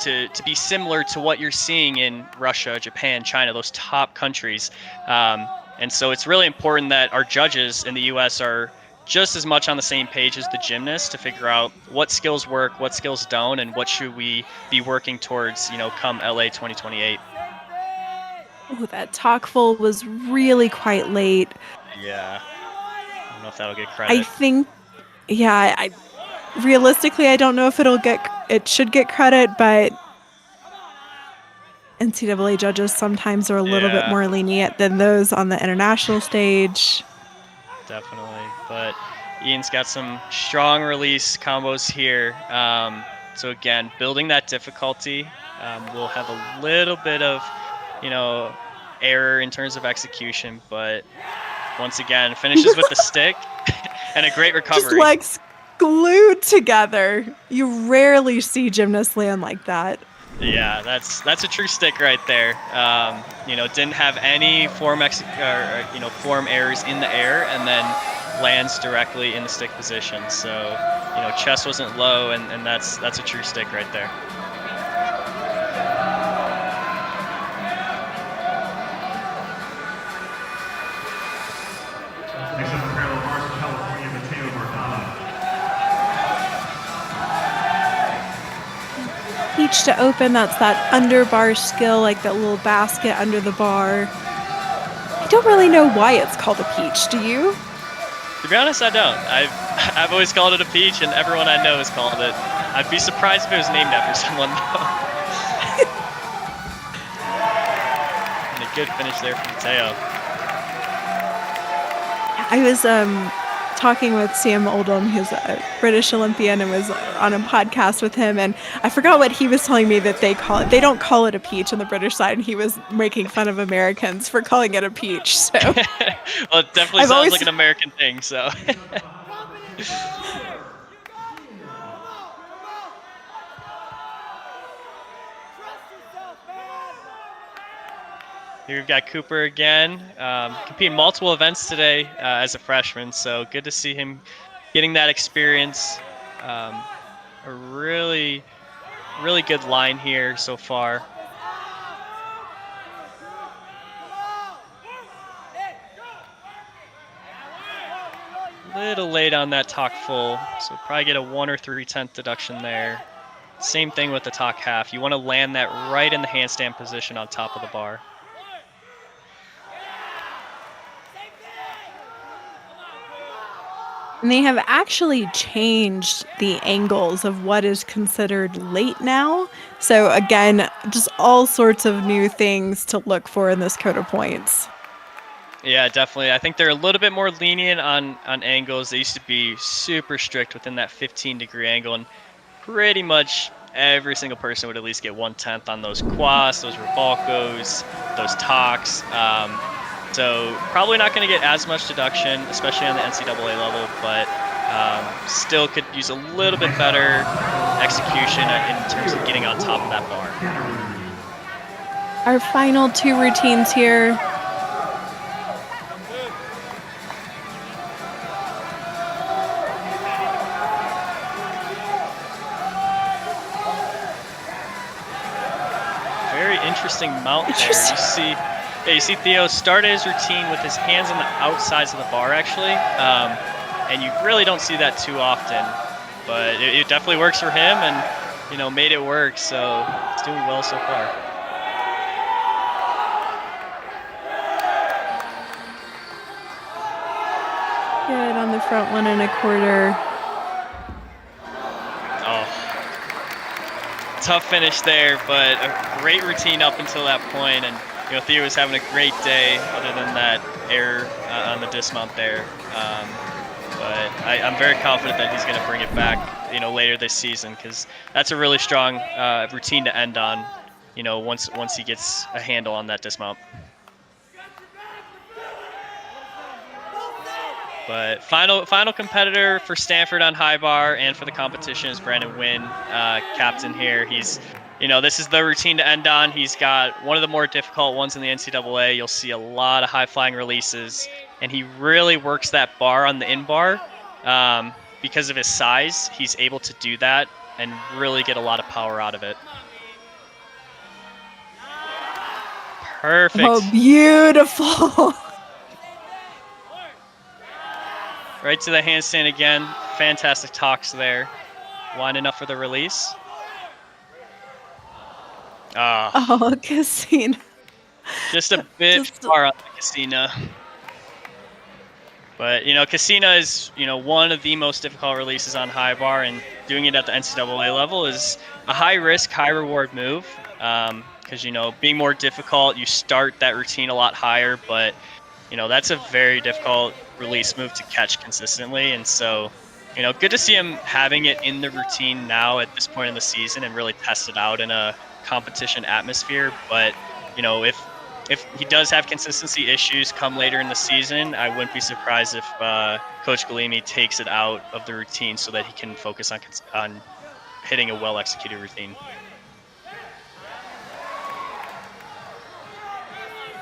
to be similar to what you're seeing in Russia, Japan, China, those top countries. And so it's really important that our judges in the U.S. are just as much on the same page as the gymnasts to figure out what skills work, what skills don't, and what should we be working towards, come LA 2028. Oh, that talk full was really quite late. Yeah. I don't know if that'll get I credit. think, yeah, realistically, I don't know if it should get credit, but NCAA judges sometimes are a little bit Yeah. more lenient than those on the international stage. Definitely, but Ian's got some strong release combos here. So again, building that difficulty, we'll have a little bit of, error in terms of execution, but once again, finishes with the stick and a great recovery. Just legs glued together. You rarely see gymnasts land like that. Yeah, that's a true stick right there. Didn't have any form errors in the air, and then lands directly in the stick position. So, chest wasn't low, and that's a true stick right there. Next up, parallel bars from California, Mateo Martana. Peach to open, that's that under bar skill, like that little basket under the bar. I don't really know why it's called a peach. Do you? To be honest, I don't. I've always called it a peach, and everyone I know has called it. I'd be surprised if it was named after someone, though. And a good finish there from Mateo. I was talking with Sam Oldham, who's a British Olympian, and was on a podcast with him, and I forgot what he was telling me that they call it. They don't call it a peach on the British side, and he was making fun of Americans for calling it a peach. So, well, it definitely sounds like an American thing. So. Here we've got Cooper again, competing multiple events today as a freshman, so good to see him getting that experience. A really, really good line here so far. Little late on that talk full, so probably get a 1 or 3/10 deduction there. Same thing with the talk half. You want to land that right in the handstand position on top of the bar. And they have actually changed the angles of what is considered late now. So again, just all sorts of new things to look for in this code of points. Yeah, definitely. I think they're a little bit more lenient on angles. They used to be super strict within that 15-degree angle, and pretty much every single person would at least get 1/10 on those quads, those revolcos, those talks. So probably not going to get as much deduction, especially on the NCAA level, but still could use a little bit better execution in terms of getting on top of that bar. Our final 2 routines here. Very interesting mount there. You see Theo started his routine with his hands on the outsides of the bar, actually, and you really don't see that too often. But it definitely works for him, and made it work. So he's doing well so far. Good on the front 1 1/4. Oh, tough finish there, but a great routine up until that point, and Theo was having a great day other than that error on the dismount there. But I'm very confident that he's going to bring it back, later this season, because that's a really strong routine to end on, once he gets a handle on that dismount. But final competitor for Stanford on high bar and for the competition is Brandon Wynn, captain here. He's, this is the routine to end on. He's got one of the more difficult ones in the NCAA. You'll see a lot of high flying releases, and he really works that bar on the in bar. Because of his size, he's able to do that and really get a lot of power out of it. Perfect. Oh, beautiful. Right to the handstand again. Fantastic talks there. Winding up for the release. Oh, Casino. Just a bit far up the Casino. But, Casino is, one of the most difficult releases on high bar, and doing it at the NCAA level is a high risk, high reward move. Because, being more difficult, you start that routine a lot higher, but, that's a very difficult release move to catch consistently. And so, good to see him having it in the routine now at this point in the season and really test it out in a competition atmosphere. But, if he does have consistency issues come later in the season, I wouldn't be surprised if Coach Galimi takes it out of the routine so that he can focus on hitting a well-executed routine.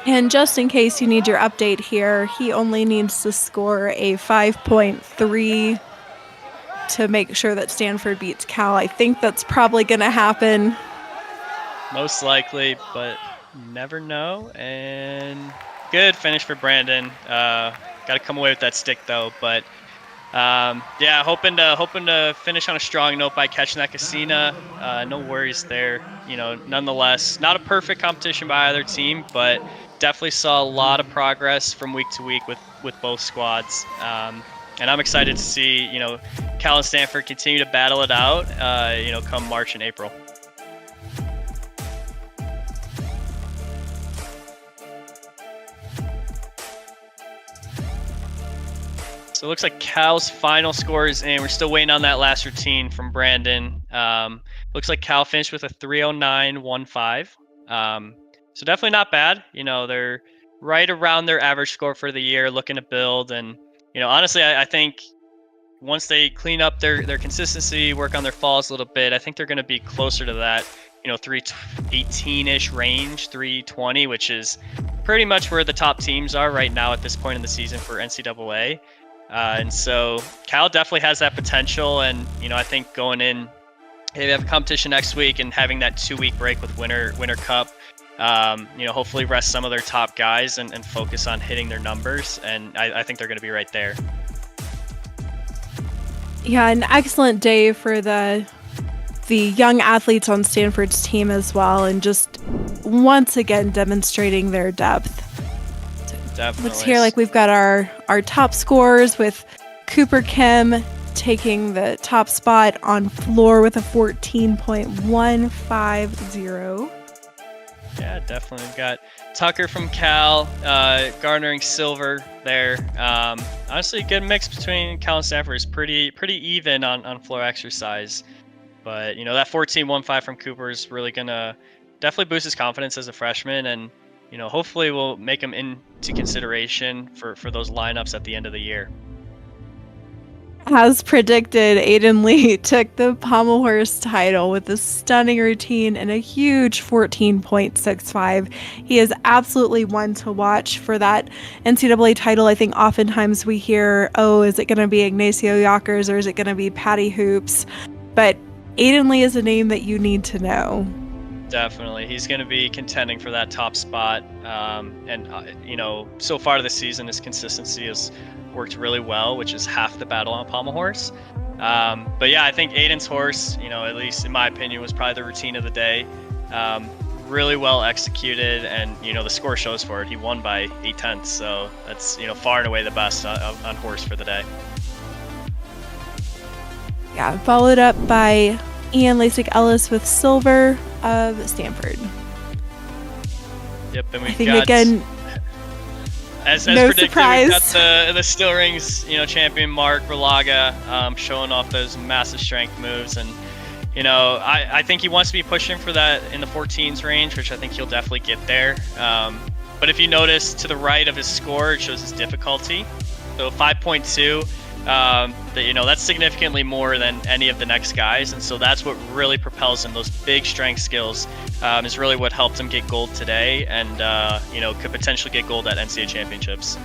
And just in case you need your update here, he only needs to score a 5.3 to make sure that Stanford beats Cal. I think that's probably going to happen. Most likely, but never know. And good finish for Brandon. Got to come away with that stick though. But hoping to finish on a strong note by catching that Casino. No worries there. Nonetheless, not a perfect competition by either team, but definitely saw a lot of progress from week to week with both squads. And I'm excited to see Cal and Stanford continue to battle it out. Come March and April. So it looks like Cal's final score is in. We're still waiting on that last routine from Brandon. Looks like Cal finished with a 309.15. So definitely not bad. They're right around their average score for the year, looking to build. And, honestly, I think once they clean up their consistency, work on their falls a little bit, I think they're going to be closer to that, 318-ish range, 320, which is pretty much where the top teams are right now at this point in the season for NCAA. And so Cal definitely has that potential. And, I think going in, they have a competition next week and having that 2-week break with Winter Cup, hopefully rest some of their top guys and focus on hitting their numbers. And I think they're going to be right there. Yeah, an excellent day for the young athletes on Stanford's team as well, and just once again demonstrating their depth. Definitely. Let's hear we've got our top scorers with Cooper Kim taking the top spot on floor with a 14.150. Yeah, definitely. We've got Tucker from Cal garnering silver there. Honestly, a good mix between Cal and Stanford. Is pretty even on floor exercise. But, that 14.15 from Cooper is really going to definitely boost his confidence as a freshman, and, hopefully will make him into consideration for those lineups at the end of the year. As predicted, Aiden Lee took the pommel horse title with a stunning routine and a huge 14.65. He is absolutely one to watch for that NCAA title. I think oftentimes we hear, oh, is it going to be Ignacio Yockers or is it going to be Patty Hoops? But Aiden Lee is a name that you need to know. Definitely. He's going to be contending for that top spot. So far this season, his consistency has worked really well, which is half the battle on pommel horse. But yeah, I think Aiden's horse, at least in my opinion, was probably the routine of the day. Really well executed, and the score shows for it. He won by 0.8, so that's far and away the best on horse for the day. Yeah, followed up by Ian Lasik-Ellis with silver of Stanford. Yep, and I we've think got again, as no predicted, surprise. We've got the still rings, champion Mark Verlaga, showing off those massive strength moves, and I think he wants to be pushing for that in the 14s range, which I think he'll definitely get there. But if you notice to the right of his score, it shows his difficulty. So 5.2. That's significantly more than any of the next guys, and so that's what really propels him. Those big strength skills is really what helped him get gold today, and could potentially get gold at NCAA championships.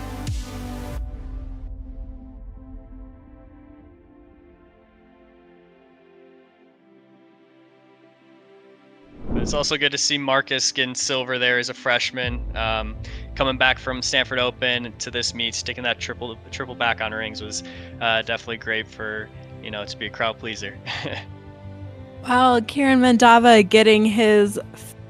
But it's also good to see Marcus getting silver there as a freshman, coming back from Stanford Open to this meet, sticking that triple back on rings was definitely great for to be a crowd pleaser. well, Kieran Mandava getting his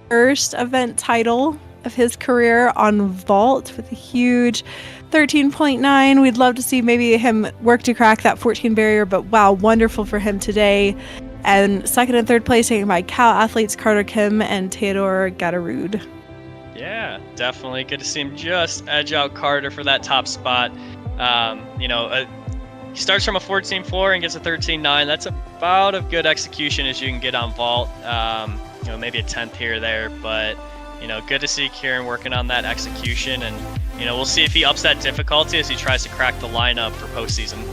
first event title of his career on vault with a huge 13.9. We'd love to see maybe him work to crack that 14 barrier, but wow, wonderful for him today. And second and third place taken by Cal athletes Carter Kim and Theodore Gatterud. Yeah, definitely good to see him just edge out Carter for that top spot. He starts from a 14.4 and gets a 13.9. That's about as good execution as you can get on vault. Maybe a 10th here or there, but good to see Kieran working on that execution, and we'll see if he ups that difficulty as he tries to crack the lineup for postseason.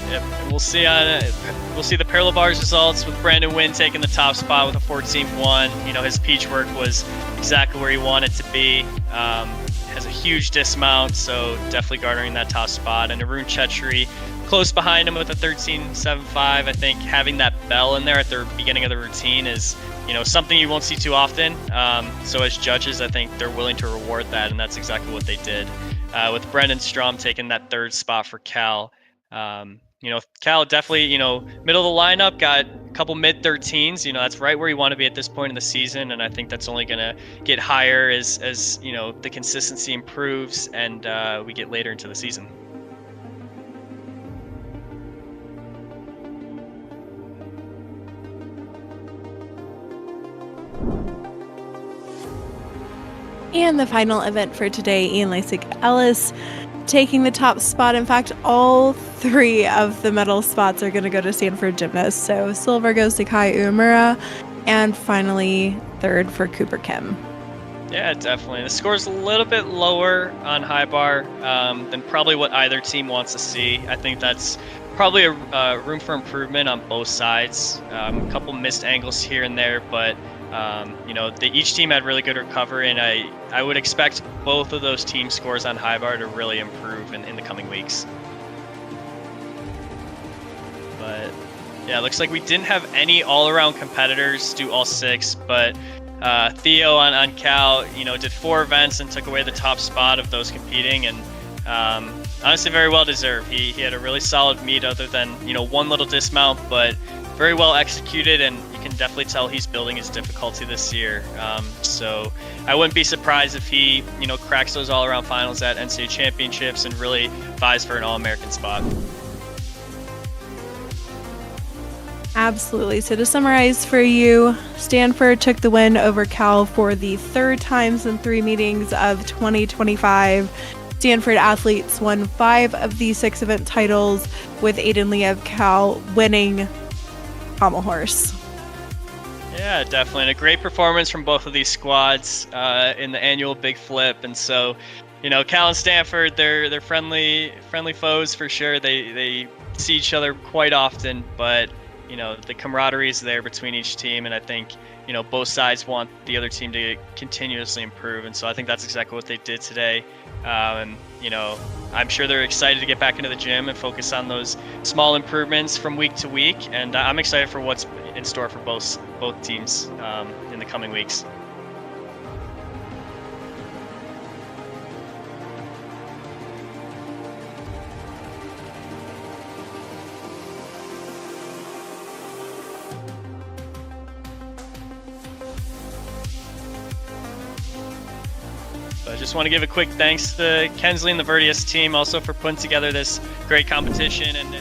Yep, we'll see the parallel bars results with Brandon Wynn taking the top spot with a 14.1. His peach work was exactly where he wanted to be. Has a huge dismount, so definitely garnering that top spot. And Arun Chetri close behind him with a 13.75. I think having that bell in there at the beginning of the routine is something you won't see too often. So as judges, I think they're willing to reward that, and that's exactly what they did. With Brendan Strom taking that third spot for Cal. Cal definitely, middle of the lineup, got a couple mid-13s. That's right where you want to be at this point in the season, and I think that's only going to get higher as the consistency improves and we get later into the season. And the final event for today, Ian Lasik-Ellis taking the top spot. In fact, all three of the medal spots are going to go to Stanford gymnasts. So silver goes to Kai Uemura, and finally third for Cooper Kim. Yeah, definitely. The score's a little bit lower on high bar than probably what either team wants to see. I think that's probably a room for improvement on both sides. A couple missed angles here and there, but each team had really good recovery, and I would expect both of those team scores on high bar to really improve in the coming weeks. But yeah, it looks like we didn't have any all-around competitors do all six, but Theo on Cal, did 4 events and took away the top spot of those competing, and honestly very well deserved. He had a really solid meet other than one little dismount, but very well executed, and you can definitely tell he's building his difficulty this year. So I wouldn't be surprised if he cracks those all-around finals at NCAA championships and really vies for an All-American spot. Absolutely. So to summarize for you, Stanford took the win over Cal for the third times in 3 meetings of 2025. Stanford athletes won 5 of the 6 event titles, with Aiden Lee of Cal winning pommel horse. Yeah, definitely. And a great performance from both of these squads in the annual Big Flip. And so, Cal and Stanford, they're friendly foes for sure. They see each other quite often, but the camaraderie is there between each team, and I think both sides want the other team to continuously improve, and so I think that's exactly what they did today. And I'm sure they're excited to get back into the gym and focus on those small improvements from week to week, and I'm excited for what's in store for both teams in the coming weeks. I just want to give a quick thanks to Kensley and the Virtius team also for putting together this great competition and